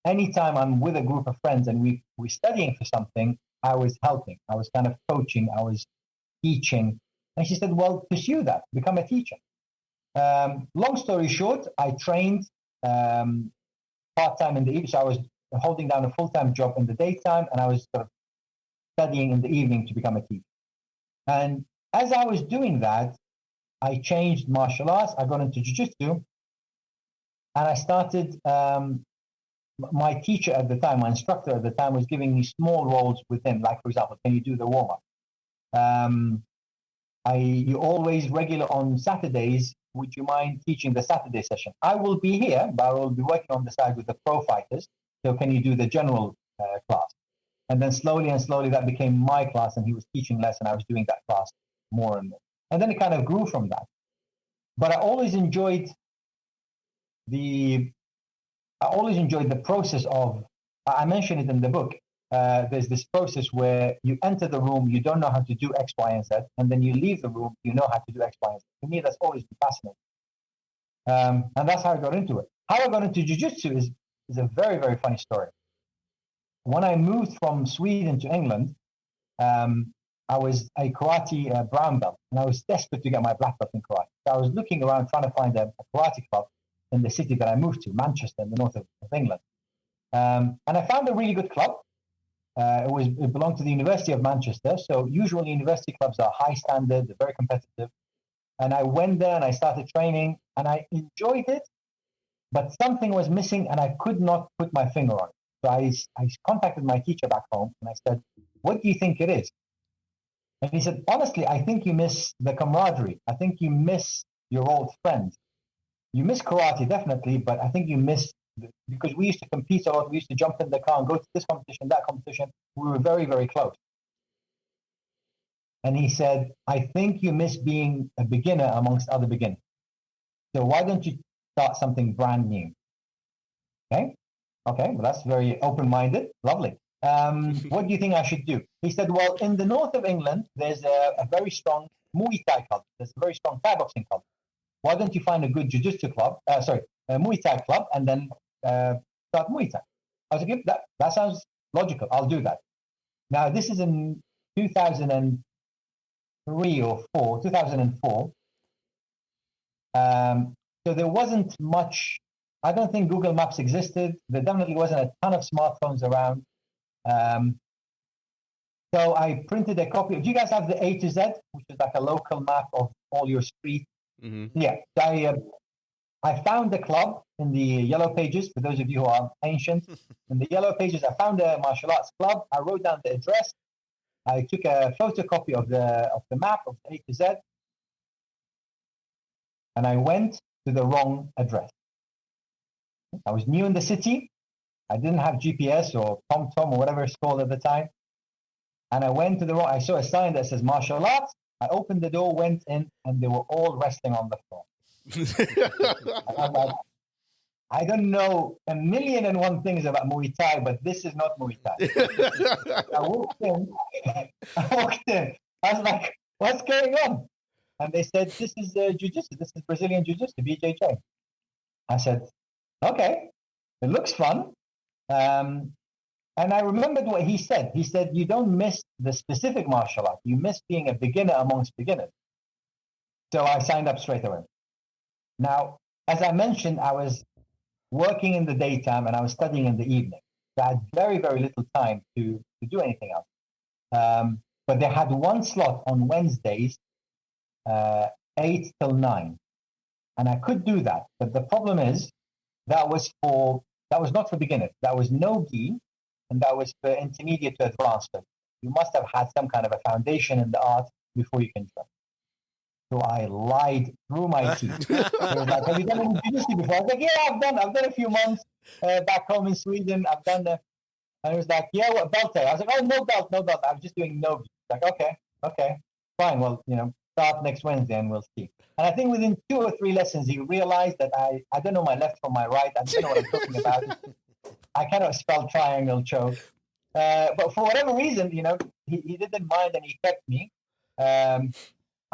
anytime I'm with a group of friends and we're studying for something, I was helping. I was kind of coaching. I was teaching. And she said, well, pursue that. Become a teacher. Long story short, I trained part-time in the evening. So I was holding down a full-time job in the daytime, and I was sort of studying in the evening to become a teacher. And as I was doing that, I changed martial arts. I got into Jiu Jitsu. And I started, my teacher at the time, my instructor at the time, was giving me small roles within, like, for example, can you do the warm-up? You always regular on Saturdays, would you mind teaching the Saturday session? I will be here, but I will be working on the side with the pro fighters. So can you do the general class? And then slowly that became my class, and he was teaching less, and I was doing that class more and more. And then it kind of grew from that. But I always enjoyed the process of, I mentioned it in the book, there's this process where you enter the room, you don't know how to do X, Y, and Z, and then you leave the room, you know how to do X, Y, and Z. To me, that's always been fascinating. And that's how I got into it. How I got into Jiu Jitsu is a very, very funny story. When I moved from Sweden to England, I was a karate brown belt, and I was desperate to get my black belt in karate. So I was looking around trying to find a karate club in the city that I moved to, Manchester, in the north of England. And I found a really good club. It belonged to the University of Manchester. So usually university clubs are high standard, they're very competitive. And I went there and I started training, and I enjoyed it, but something was missing and I could not put my finger on it. So I contacted my teacher back home and I said, what do you think it is? And he said, honestly, I think you miss the camaraderie. I think you miss your old friends. You miss karate, definitely, but I think you miss, because we used to compete a lot. We used to jump in the car and go to this competition, that competition. We were very, very close. And he said, I think you miss being a beginner amongst other beginners. So why don't you start something brand new? Okay, well, that's very open-minded. Lovely. What do you think I should do? He said, well, in the north of England, there's a very strong Muay Thai culture. There's a very strong Thai boxing culture. Why don't you find a good Jiu Jitsu club, a Muay Thai club, and then start Muay Thai? I was like, that sounds logical. I'll do that. Now, this is in 2004. So there wasn't much. I don't think Google Maps existed. There definitely wasn't a ton of smartphones around. So I printed a copy. Do you guys have the A to Z, which is like a local map of all your streets? Mm-hmm. Yeah. I found the club in the yellow pages. For those of you who are ancient, in the yellow pages, I found a martial arts club. I wrote down the address. I took a photocopy of the map of A to Z, and I went to the wrong address. I was new in the city. I didn't have GPS or TomTom or whatever it's called at the time. And I went to the wrong. I saw a sign that says martial arts. I opened the door, went in, and they were all resting on the floor. I'm like, I don't know 1,000,001 things about Muay Thai, but this is not Muay Thai. I walked in. I was like, what's going on? And they said, this is Jiu Jitsu. This is Brazilian Jiu Jitsu, BJJ. I said, okay, it looks fun. And I remembered what he said. He said, you don't miss the specific martial art. You miss being a beginner amongst beginners. So I signed up straight away. Now, as I mentioned, I was working in the daytime and I was studying in the evening. So I had very, very little time to do anything else. But they had one slot on Wednesdays, 8 till 9. And I could do that. But the problem is that was not for beginners. That was no gi, and that was for intermediate to advanced. You must have had some kind of a foundation in the art before you can train. So I lied through my teeth. It was like, have you done any jiu-jitsu before? I was like, yeah, I've done a few months back home in Sweden. I've done the, and it was like, yeah, what belt? I was like, oh, no belt. I was just doing no gi. Like, okay, fine. Well, start next Wednesday and we'll see. And I think within 2 or 3 lessons, he realized that I don't know my left from my right. I don't know what I'm talking about. I cannot spell triangle choke. But for whatever reason, he didn't mind and he kept me.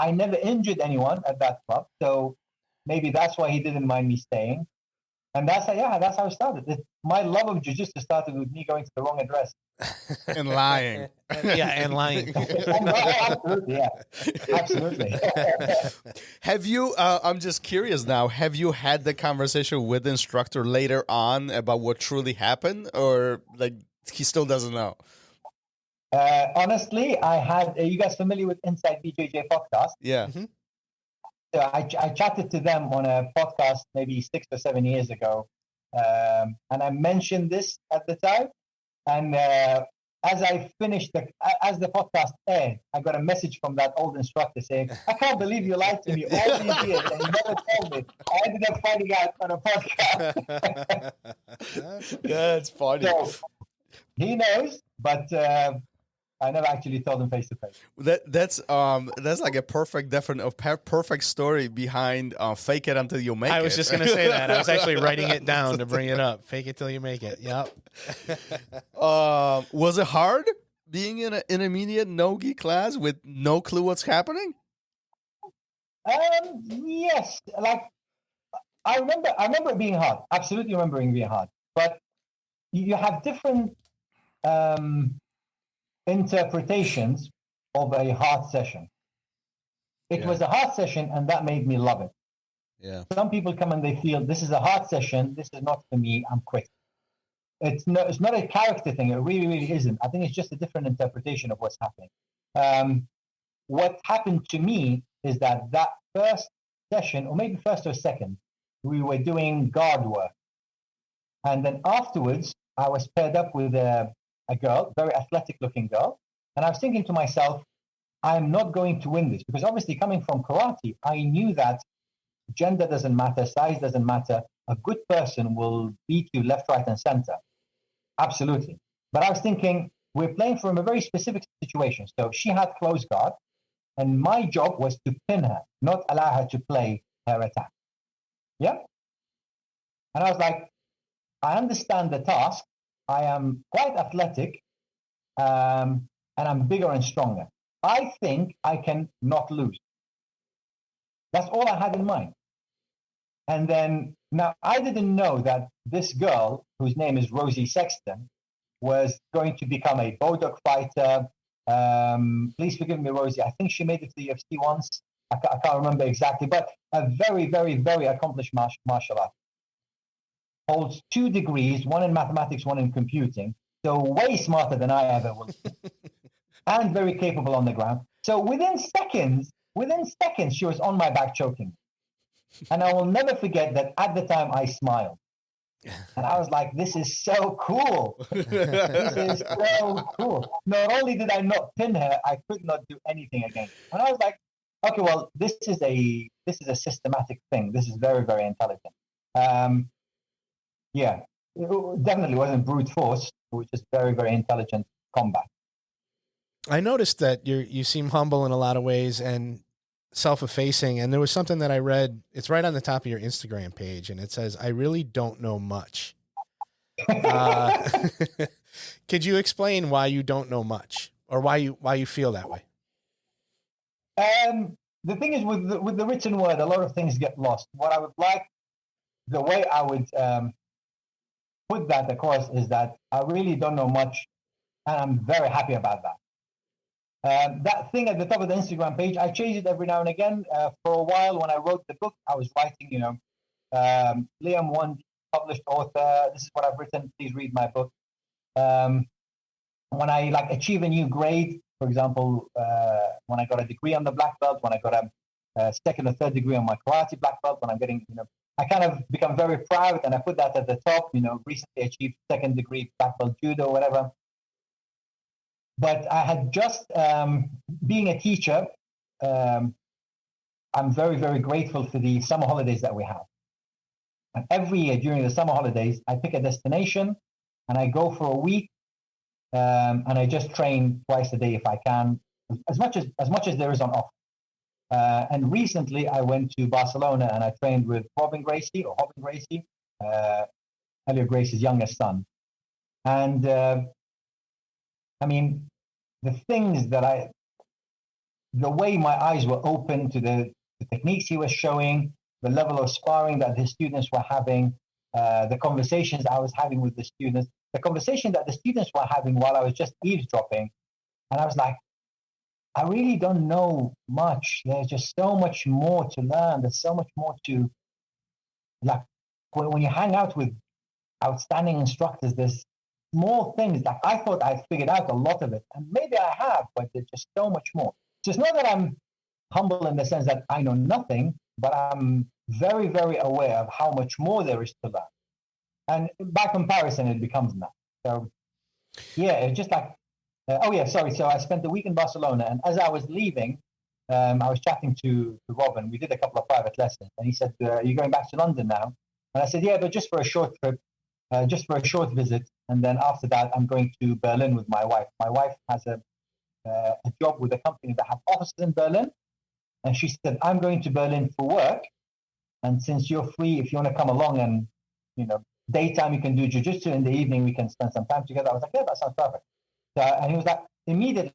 I never injured anyone at that club. So maybe that's why he didn't mind me staying. And that's how it started. My love of jiu-jitsu started with me going to the wrong address. And lying. And lying. Absolutely, yeah. Absolutely. Have you, I'm just curious now, have you had the conversation with the instructor later on about what truly happened, or like he still doesn't know? Honestly, I had, are you guys familiar with Inside BJJ podcast? Yeah. Mm-hmm. So I chatted to them on a podcast maybe 6 or 7 years ago. And I mentioned this at the time. And as I finished, as the podcast aired, I got a message from that old instructor saying, I can't believe you lied to me all these years and you never told me. I ended up finding out on a podcast. That's funny. So he knows, but I never actually told him face to face. That's like a perfect story behind fake it until you make it. I was just going to say that. I was actually writing it down to bring it up. Fake it till you make it. Yep. Was it hard being in an intermediate no-gi class with no clue what's happening? Yes. Like I remember it being hard. Absolutely remembering being hard. But you have different interpretations of a hard session. It was a hard session, and that made me love it. Yeah. Some people come and they feel this is a hard session. This is not for me. I'm quitting. It's not a character thing. It really, really isn't. I think it's just a different interpretation of what's happening. What happened to me is that first session, or maybe first or second, we were doing guard work, and then afterwards, I was paired up with a girl, very athletic-looking girl, and I was thinking to myself, I'm not going to win this, because obviously coming from karate, I knew that gender doesn't matter, size doesn't matter. A good person will beat you left, right, and center. Absolutely. But I was thinking, we're playing from a very specific situation. So she had close guard, and my job was to pin her, not allow her to play her attack. Yeah? And I was like, I understand the task. I am quite athletic, and I'm bigger and stronger. I think I can not lose. That's all I had in mind. And then, now I didn't know that this girl, whose name is Rosie Sexton, was going to become a Bodog fighter. Please forgive me, Rosie. I think she made it to the UFC once. I can't remember exactly, but a very, very, very accomplished martial artist. Holds 2 degrees, one in mathematics, one in computing. So way smarter than I ever will be. And very capable on the ground. So within seconds, she was on my back choking. And I will never forget that at the time I smiled. And I was like, this is so cool. This is so cool. Not only did I not pin her, I could not do anything against her. And I was like, okay, well, this is a systematic thing. This is very, very intelligent. Yeah, it definitely wasn't brute force. It was just very, very intelligent combat. I noticed that you seem humble in a lot of ways and self-effacing. And there was something that I read. It's right on the top of your Instagram page, and it says, "I really don't know much." Could you explain why you don't know much, or why you feel that way? The thing is, with the written word, a lot of things get lost. What I would like, the way I would put that across, is that I really don't know much, and I'm very happy about that. That thing at the top of the Instagram page, I change it every now and again. For a while, when I wrote the book, I was writing, Liam Wandi, published author. This is what I've written. Please read my book. When I achieve a new grade, for example, when I got a degree on the black belt, when I got a second or third degree on my karate black belt, when I'm getting, I kind of become very proud, and I put that at the top. Recently achieved second degree black belt judo, or whatever. But I had just, being a teacher, I'm very, very grateful for the summer holidays that we have. And every year during the summer holidays, I pick a destination and I go for a week, and I just train twice a day if I can, as much as there is on offer. And recently I went to Barcelona and I trained with Robin Gracie, Elliot Gracie's youngest son. And the things that the way my eyes were open to the techniques he was showing, the level of sparring that his students were having, the conversations I was having with the students, the conversation that the students were having while I was just eavesdropping. And I was like, I really don't know much. There's just so much more to learn. There's so much more to, when you hang out with outstanding instructors, there's small things that I thought I'd figured out a lot of it. And maybe I have, but there's just so much more. So it's not that I'm humble in the sense that I know nothing, but I'm very, very aware of how much more there is to learn. And by comparison, it becomes that. So, yeah, it's just So I spent the week in Barcelona, and as I was leaving, I was chatting to Robin. We did a couple of private lessons, and he said, "Are you going back to London now?" And I said, "Yeah, but just for a short trip, just for a short visit. And then after that, I'm going to Berlin with my wife. My wife has a job with a company that have offices in Berlin. And she said, I'm going to Berlin for work. And since you're free, if you want to come along and, daytime you can do Jiu Jitsu, in the evening we can spend some time together." I was like, yeah, that sounds perfect. So, and he was like, immediately,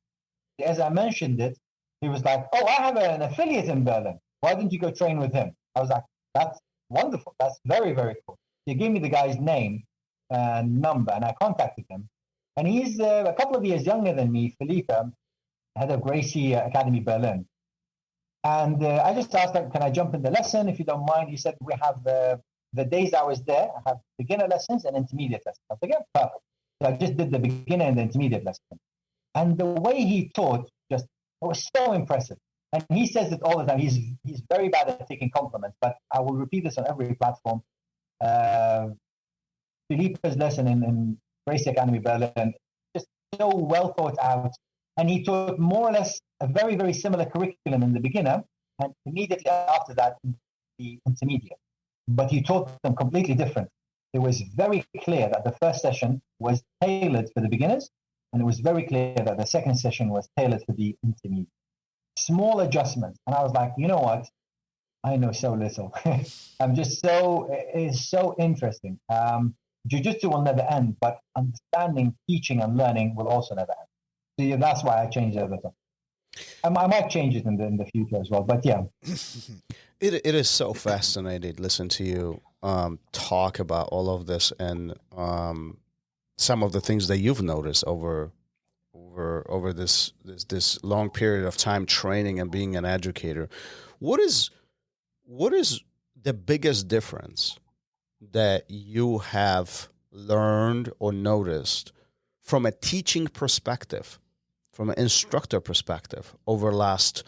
as I mentioned it, he was like, oh, I have an affiliate in Berlin. Why didn't you go train with him? I was like, that's wonderful. That's very, very cool. He gave me the guy's name and number, and I contacted him. And he's a couple of years younger than me, Felipe, head of Gracie Academy Berlin. And I just asked him, can I jump in the lesson if you don't mind? He said, we have the days I was there, I have beginner lessons and intermediate lessons. I was like, yeah, perfect. So I just did the beginner and the intermediate lesson. And the way he taught it was so impressive. And he says it all the time. He's very bad at taking compliments, but I will repeat this on every platform. Felipe's lesson in Gracie Academy Berlin, just so well thought out. And he taught more or less a very, very similar curriculum in the beginner, and immediately after that, in the intermediate. But he taught them completely different. It was very clear that the first session was tailored for the beginners, and it was very clear that the second session was tailored for the intermediate. Small adjustments. And I was like, you know what? I know so little. It's so interesting. Jiu-Jitsu will never end, but understanding, teaching, and learning will also never end. So yeah, that's why I changed it a little. I might change it in the future as well, but yeah. It is so fascinating to listen to you talk about all of this and some of the things that you've noticed over this long period of time training and being an educator. What is the biggest difference that you have learned or noticed from a teaching perspective, from an instructor perspective, over the last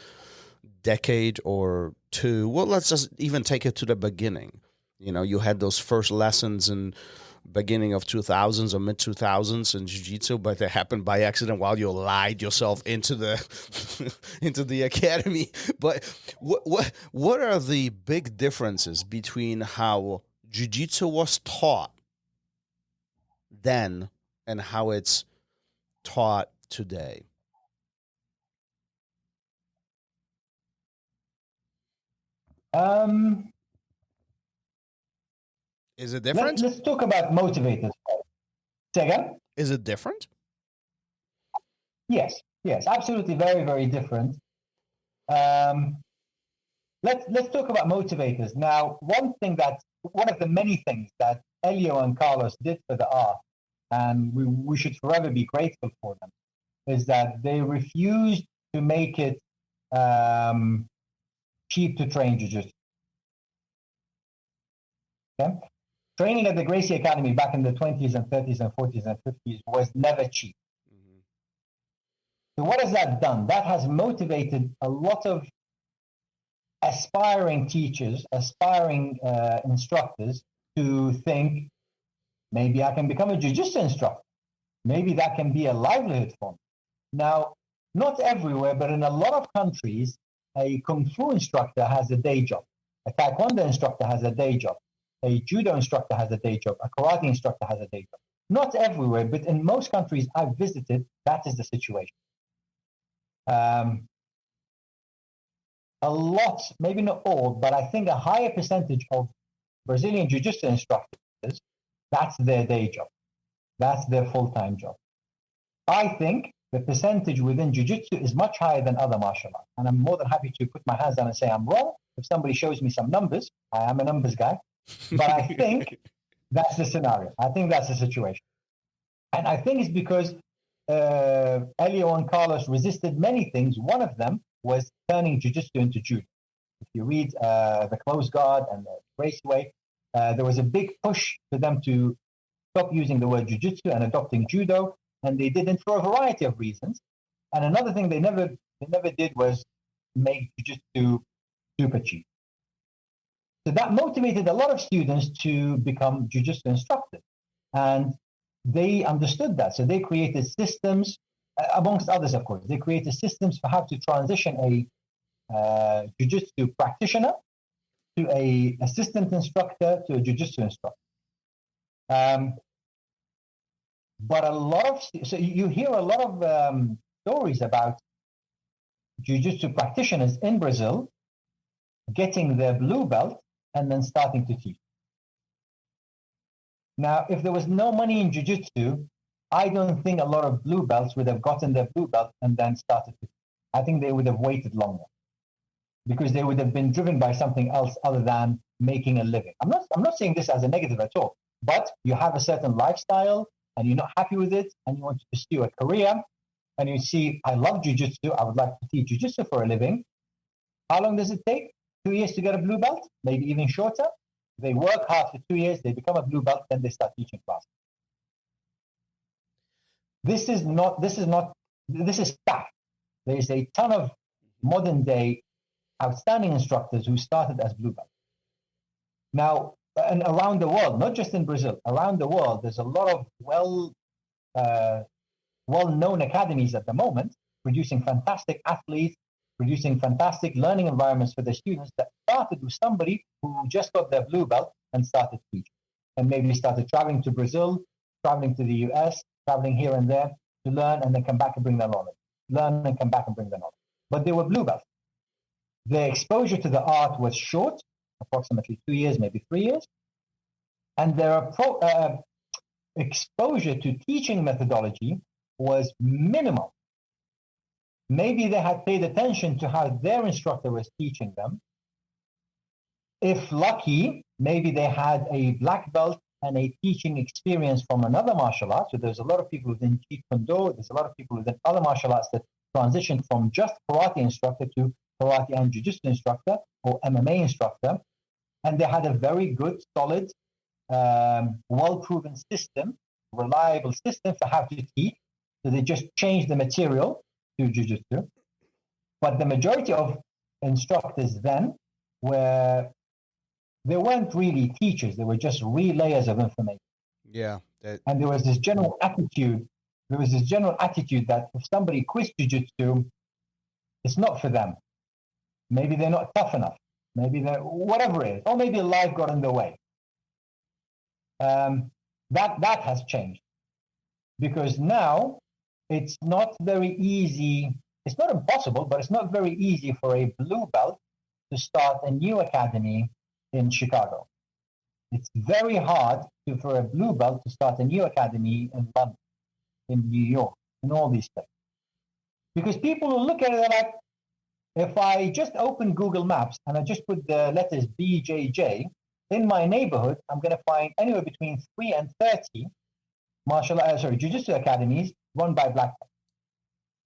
decade or two, well, let's just even take it to the beginning. You know, you had those first lessons in beginning of 2000s or mid 2000s in jiu-jitsu, but they happened by accident while you lied yourself into the into the academy. But what are the big differences between how jiu-jitsu was taught then and how it's taught today? Is it different? Let's talk about motivators. Say again? Is it different? Yes, absolutely, very, very different. Let's talk about motivators now. One of the many things that Elio and Carlos did for the art, and we should forever be grateful for them, is that they refused to make it cheap to train jiu-jitsu. Okay? Training at the Gracie Academy back in the 20s and 30s and 40s and 50s was never cheap. Mm-hmm. So what has that done? That has motivated a lot of aspiring teachers, aspiring instructors to think, maybe I can become a jiu-jitsu instructor. Maybe that can be a livelihood for me. Now, not everywhere, but in a lot of countries, a Kung Fu instructor has a day job. A Taekwondo instructor has a day job. A judo instructor has a day job. A karate instructor has a day job. Not everywhere, but in most countries I've visited, that is the situation. A lot, maybe not all, but I think a higher percentage of Brazilian jiu-jitsu instructors, that's their day job. That's their full-time job. I think the percentage within jiu-jitsu is much higher than other martial arts. And I'm more than happy to put my hands down and say I'm wrong. If somebody shows me some numbers, I am a numbers guy. But I think that's the scenario. I think that's the situation. And I think it's because Elio and Carlos resisted many things. One of them was turning jiu-jitsu into judo. If you read The Close Guard and The Raceway, there was a big push for them to stop using the word jiu-jitsu and adopting judo. And they didn't for a variety of reasons. And another thing they never did was make jiu-jitsu super cheap. So that motivated a lot of students to become jiu-jitsu instructors. And they understood that. So they created systems, amongst others, of course. They created systems for how to transition a jiu-jitsu practitioner to a assistant instructor to a jiu-jitsu instructor. But so you hear a lot of stories about jiu-jitsu practitioners in Brazil getting their blue belt and then starting to teach. Now, if there was no money in jiu-jitsu, I don't think a lot of blue belts would have gotten their blue belt and then started to teach. I think they would have waited longer because they would have been driven by something else other than making a living. I'm not saying this as a negative at all, but you have a certain lifestyle and you're not happy with it and you want to pursue a career and you see, I love jiu-jitsu, I would like to teach jiu-jitsu for a living. How long does it take? 2 years to get a blue belt, maybe even shorter. They work hard for 2 years, they become a blue belt, then they start teaching classes. This is fact. There is a ton of modern day outstanding instructors who started as blue belts. Now, and around the world, not just in Brazil, around the world, there's a lot of well-known academies at the moment producing fantastic athletes, producing fantastic learning environments for their students that started with somebody who just got their blue belt and started teaching. And maybe started traveling to Brazil, traveling to the US, traveling here and there to learn and then come back and bring their knowledge. Learn and come back and bring their knowledge. But they were blue belts. Their exposure to the art was short, approximately 2 years, maybe 3 years. And their exposure to teaching methodology was minimal. Maybe they had paid attention to how their instructor was teaching them. If lucky, maybe they had a black belt and a teaching experience from another martial art. So there's a lot of people within Jeet Kune Do, there's a lot of people within other martial arts that transitioned from just karate instructor to karate and jiu-jitsu instructor or MMA instructor. And they had a very good, solid, well-proven system, reliable system for how to teach. So they just changed the material to jiu-jitsu. But the majority of instructors then were, they weren't really teachers. They were just relayers of information. Yeah. And there was this general attitude. That if somebody quits jiu-jitsu, it's not for them. Maybe they're not tough enough. Maybe they're whatever it is, or maybe life got in the way. That has changed, because now it's not very easy. It's not impossible, but it's not very easy for a blue belt to start a new academy in Chicago. It's very hard for a blue belt to start a new academy in London, in New York, in all these places. Because people will look at it like, if I just open Google Maps and I just put the letters BJJ, in my neighborhood, I'm going to find anywhere between 3 and 30 jiu-jitsu academies run by black belts.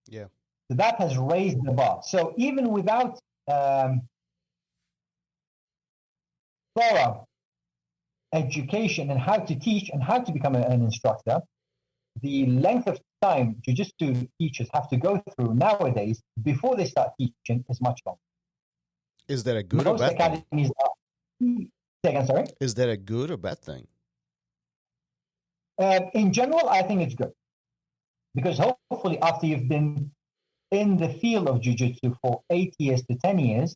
Yeah. So that has raised the bar. So even without thorough education and how to teach and how to become an instructor, the length of time jiu-jitsu teachers have to go through nowadays before they start teaching is much longer. Is that a good or bad thing? Say again, sorry? Is that a good or bad thing? In general, I think it's good. Because hopefully after you've been in the field of jiu-jitsu for 8 years to 10 years,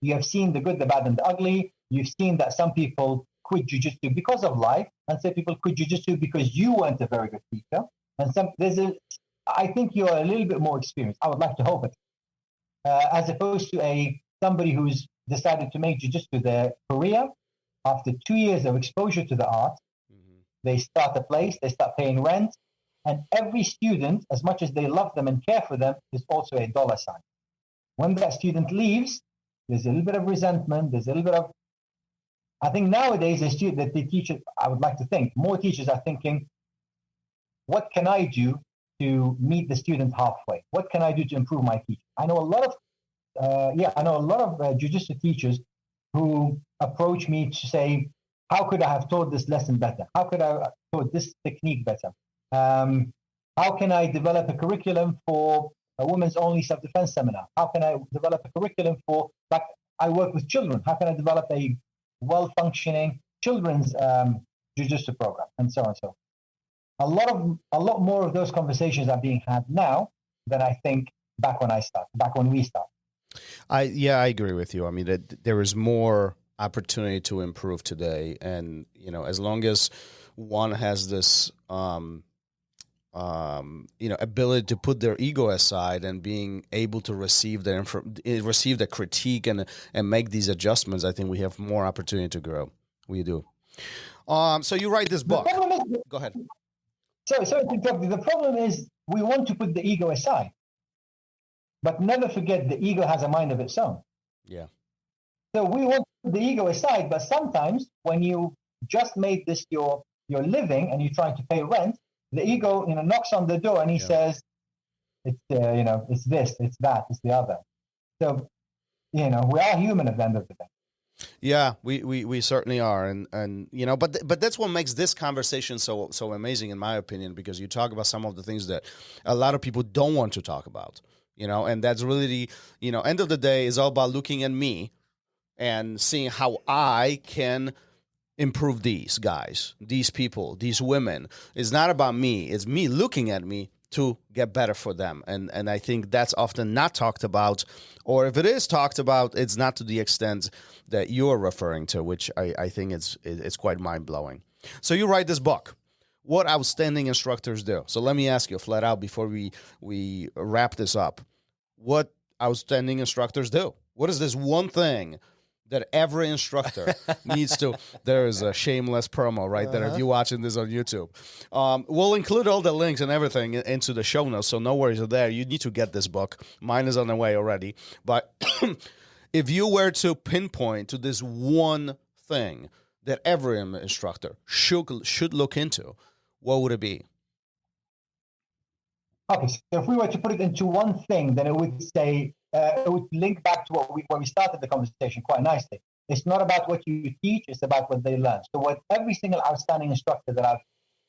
you have seen the good, the bad, and the ugly. You've seen that some people quit jiu-jitsu because of life, and some people quit jiu-jitsu because you weren't a very good teacher. And I think you're a little bit more experienced. I would like to hope it. As opposed to somebody who's decided to make jiu-jitsu their career. After 2 years of exposure to the art, they start a place, they start paying rent, and every student, as much as they love them and care for them, is also a dollar sign. When that student leaves, there's a little bit of resentment, there's a little bit of, I think nowadays the teachers, I would like to think, more teachers are thinking, what can I do to meet the student halfway? What can I do to improve my teaching? I know a lot of jiu-jitsu teachers who approach me to say, how could I have taught this lesson better? How could I have taught this technique better? How can I develop a curriculum for a women's only self-defense seminar? How can I develop a curriculum for, like, I work with children. How can I develop a well-functioning children's jiu-jitsu program, and so on and so on. A lot more of those conversations are being had now than I think back when we started. I agree with you. I mean, there is more opportunity to improve today, and as long as one has this ability to put their ego aside and being able to receive the critique and make these adjustments, I think we have more opportunity to grow. We do. So you write this book. Go ahead. Sorry to interrupt you. The problem is we want to put the ego aside, but never forget the ego has a mind of its own. Yeah. So we want to put the ego aside, but sometimes when you just made this your living and you're trying to pay rent, the ego knocks on the door and he says, it's it's this, it's that, it's the other. So we are human at the end of the day. Yeah, we certainly are, and but that's what makes this conversation so amazing, in my opinion, because you talk about some of the things that a lot of people don't want to talk about, and that's really the end of the day is all about looking at me and seeing how I can improve these guys, these people, these women. It's not about me; it's me looking at me to get better for them, and I think that's often not talked about, or if it is talked about, it's not to the extent that you're referring to, which I think it's quite mind-blowing. So you write this book, What Outstanding Instructors Do. So let me ask you flat out before we wrap this up, what outstanding instructors do? What is this one thing that every instructor needs to? There is a shameless promo right there. If you're watching this on YouTube, we'll include all the links and everything into the show notes, so no worries there. You need to get this book. Mine is on the way already. But if you were to pinpoint to this one thing that every instructor should look into, what would it be? Okay, so if we were to put it into one thing, then it would say, it would link back to when we started the conversation quite nicely. It's not about what you teach, it's about what they learn. So what every single outstanding instructor that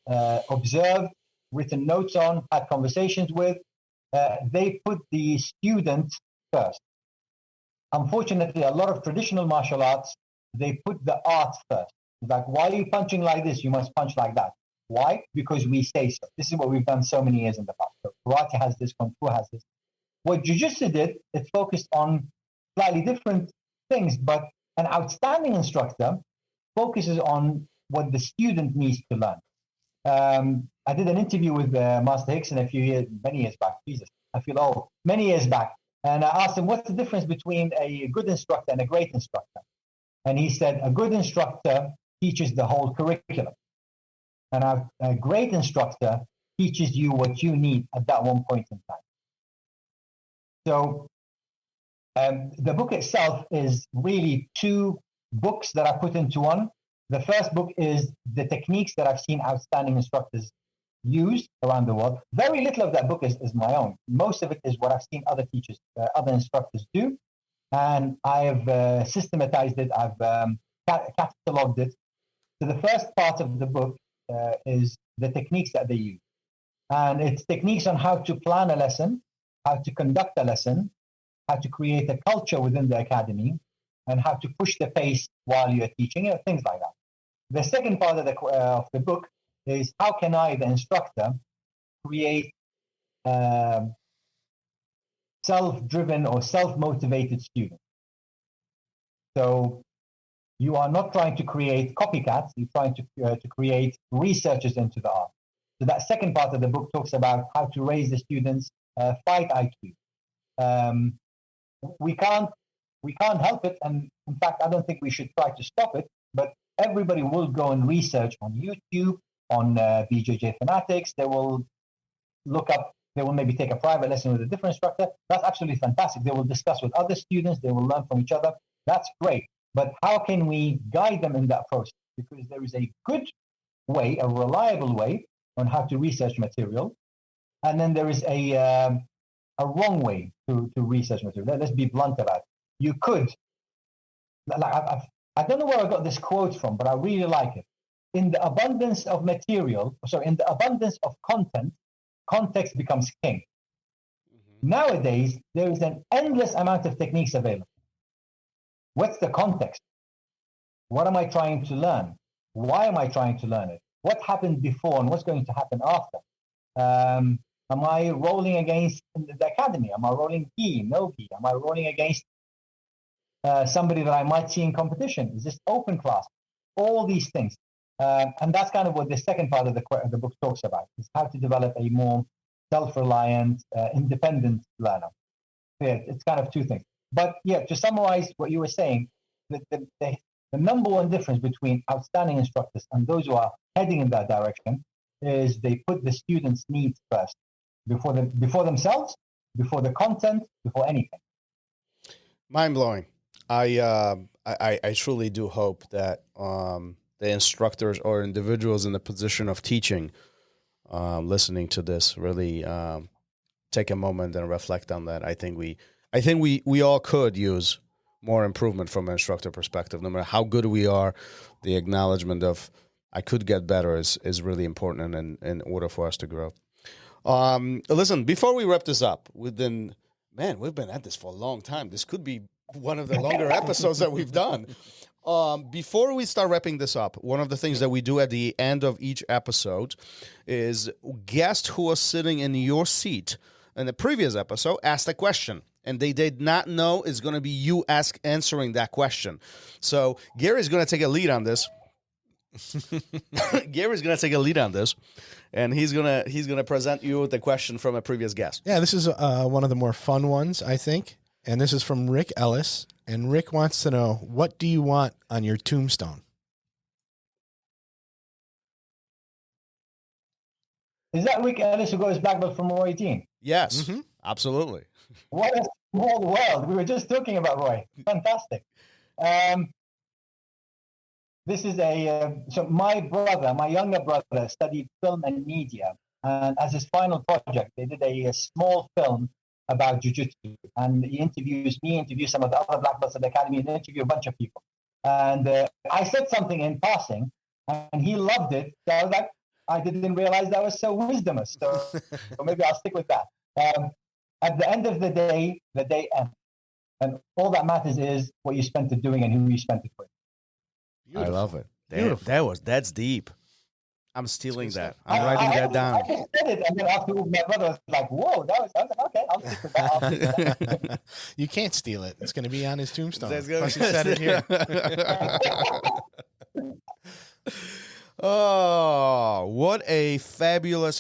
I've observed, written notes on, had conversations with, they put the student first. unfortunately, a lot of traditional martial arts, they put the art first. It's like, why are you punching like this? You must punch like that. Why? Because we say so. This is what we've done so many years in the past. So karate has this, kung fu has this. What Jiu Jitsu did, it focused on slightly different things, but an outstanding instructor focuses on what the student needs to learn. I did an interview with Master Hickson many years back. Jesus, I feel old. Many years back. And I asked him, what's the difference between a good instructor and a great instructor? And he said, a good instructor teaches the whole curriculum. And a great instructor teaches you what you need at that one point in time. So the book itself is really two books that I put into one. The first book is the techniques that I've seen outstanding instructors use around the world. Very little of that book is my own. Most of it is what I've seen other teachers, other instructors do. And I have systematized it. I've cataloged it. So the first part of the book is the techniques that they use. And it's techniques on how to plan a lesson, how to conduct a lesson, how to create a culture within the academy, and how to push the pace while you're teaching, things like that. The second part of the book is how can I, the instructor, create self-driven or self-motivated students. So you are not trying to create copycats, you're trying to create researchers into the art. So that second part of the book talks about how to raise the students' fight IQ. We can't help it, and in fact, I don't think we should try to stop it, but everybody will go and research on YouTube, on BJJ Fanatics. They will look up, they will maybe take a private lesson with a different instructor. That's absolutely fantastic. They will discuss with other students. They will learn from each other. That's great. But how can we guide them in that process? Because there is a good way, a reliable way on how to research material. And then there is a wrong way to research material. Let's be blunt about it. You could, I don't know where I got this quote from, but I really like it. In the abundance of in the abundance of content, context becomes king. Mm-hmm. Nowadays, there is an endless amount of techniques available. What's the context? What am I trying to learn? Why am I trying to learn it? What happened before and what's going to happen after? Am I rolling against the academy? Am I rolling gi, no gi? Am I rolling against somebody that I might see in competition? Is this open class? All these things. And that's kind of what the second part of the book talks about, is how to develop a more self-reliant, independent learner. Yeah, it's kind of two things. But yeah, to summarize what you were saying, the number one difference between outstanding instructors and those who are heading in that direction is they put the students' needs first, before themselves, before the content, before anything. Mind-blowing. I truly do hope that the instructors or individuals in the position of teaching, listening to this, really take a moment and reflect on that. I think we all could use more improvement from an instructor perspective. No matter how good we are, the acknowledgement of I could get better is really important in order for us to grow. Listen, before we wrap this up, we've been at this for a long time. This could be one of the longer episodes that we've done. Before we start wrapping this up, one of the things that we do at the end of each episode is guests who are sitting in your seat in the previous episode asked a question, and they did not know it's going to be you answering that question. So Gary's going to take a lead on this. Gary's going to take a lead on this, and he's gonna present you with the question from a previous guest. Yeah, this is one of the more fun ones, I think. And this is from Rick Ellis. And Rick wants to know, what do you want on your tombstone? Is that Rick Ellis who goes black belt from Roy 18? Yes, absolutely. What a small world. We were just talking about Roy. Fantastic. This is so my younger brother studied film and media. And as his final project, they did a small film about Jiu Jitsu. And he interviews some of the other black belts at the academy, and interview a bunch of people. And I said something in passing, and he loved it. So I was like, I didn't realize that was so wisdomous. So maybe I'll stick with that. At the end of the day ends. And all that matters is what you spent it doing and who you spent it with. I love it. Beautiful. That's deep. I'm stealing That's that. good I'm writing that down. I just said it, and then afterwards, my brother was like, "Whoa, that was." I was like, "Okay, I'll stick with that." I'll stick with that. You can't steal it. It's going to be on his tombstone. That's good. Plus he said it here. Oh, what a fabulous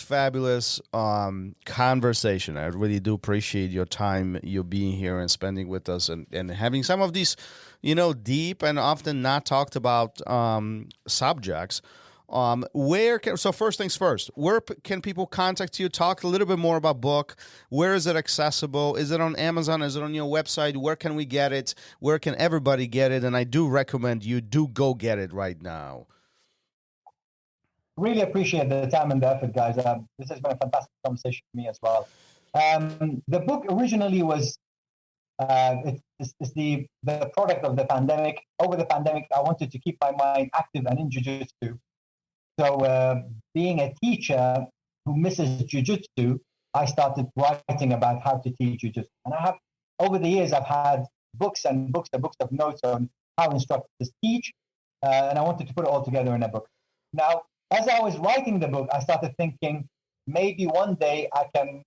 conversation. I really do appreciate your time, you being here and spending with us and having some of these, deep and often not talked about subjects. So first things first, where can people contact you? Talk a little bit more about book. Where is it accessible? Is it on Amazon? Is it on your website? Where can we get it? Where can everybody get it? And I do recommend you do go get it right now. Really appreciate the time and the effort, guys. This has been a fantastic conversation for me as well. The book originally was it's the product of the pandemic. Over the pandemic, I wanted to keep my mind active and in Jiu Jitsu. So being a teacher who misses Jiu Jitsu, I started writing about how to teach Jiu Jitsu. And over the years, I've had books of notes on how instructors teach, and I wanted to put it all together in a book. Now, as I was writing the book, I started thinking maybe one day I can,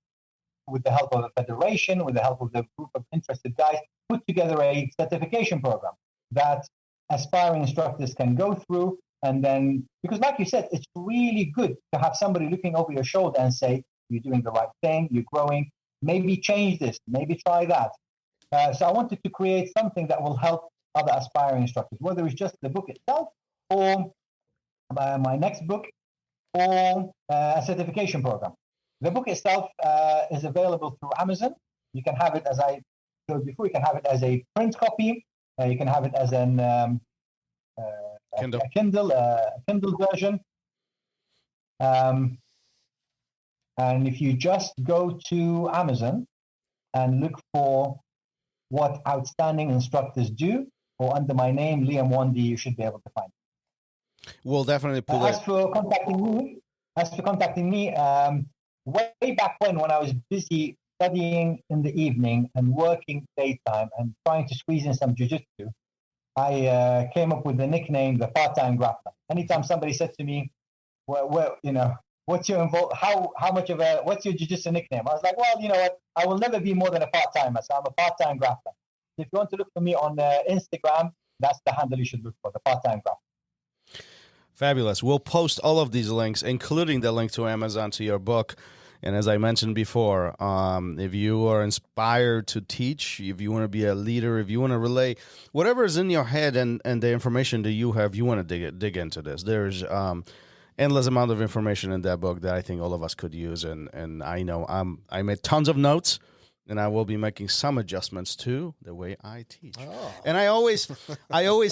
with the help of a federation, with the help of the group of interested guys, put together a certification program that aspiring instructors can go through. And then, because like you said, it's really good to have somebody looking over your shoulder and say, you're doing the right thing, you're growing, maybe change this, maybe try that. So I wanted to create something that will help other aspiring instructors, whether it's just the book itself or my next book or a certification program. The book itself is available through Amazon. You can have it, as I showed before, you can have it as a print copy. You can have it as an Kindle version. And if you just go to Amazon and look for what outstanding instructors do, or under my name, Liam Wandi, you should be able to find it. We'll definitely pull it. As for contacting me, way back when I was busy studying in the evening and working daytime and trying to squeeze in some jiu-jitsu, I came up with the nickname, the Part-Time Grappler. Anytime somebody said to me, what's your what's your jiu-jitsu nickname? I was like, well, you know what? I will never be more than a part-timer, so I'm a part-time grappler. If you want to look for me on Instagram, that's the handle you should look for, the Part-Time Grappler. Fabulous. We'll post all of these links, including the link to Amazon to your book. And as I mentioned before, if you are inspired to teach, if you want to be a leader, if you want to relay whatever is in your head and the information that you have, you want to dig into this. There's endless amount of information in that book that I think all of us could use. And I know I made tons of notes, and I will be making some adjustments to the way I teach. Oh. And I always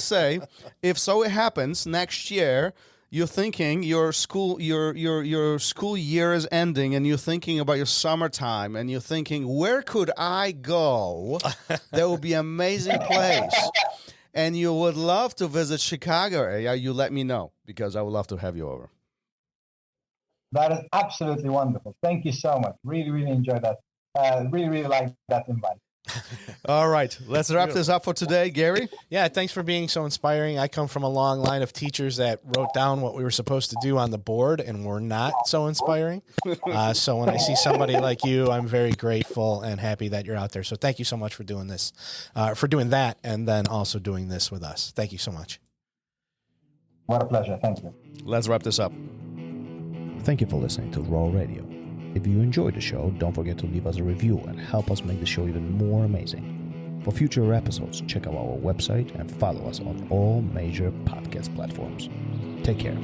say, if so it happens next year, you're thinking your school year is ending, and you're thinking about your summertime, and you're thinking, where could I go? That would be an amazing place. And you would love to visit Chicago area, you let me know, because I would love to have you over. That is absolutely wonderful. Thank you so much. Really, really enjoyed that. Really like that invite. All right, let's wrap this up for today, Gary. Yeah, thanks for being so inspiring. I come from a long line of teachers that wrote down what we were supposed to do on the board and were not so inspiring. So when I see somebody like you, I'm very grateful and happy that you're out there. So thank you so much for doing this, for doing that, and then also doing this with us. Thank you so much. What a pleasure. Thank you. Let's wrap this up. Thank you for listening to RŌL Radio. If you enjoyed the show, don't forget to leave us a review and help us make the show even more amazing. For future episodes, check out our website and follow us on all major podcast platforms. Take care.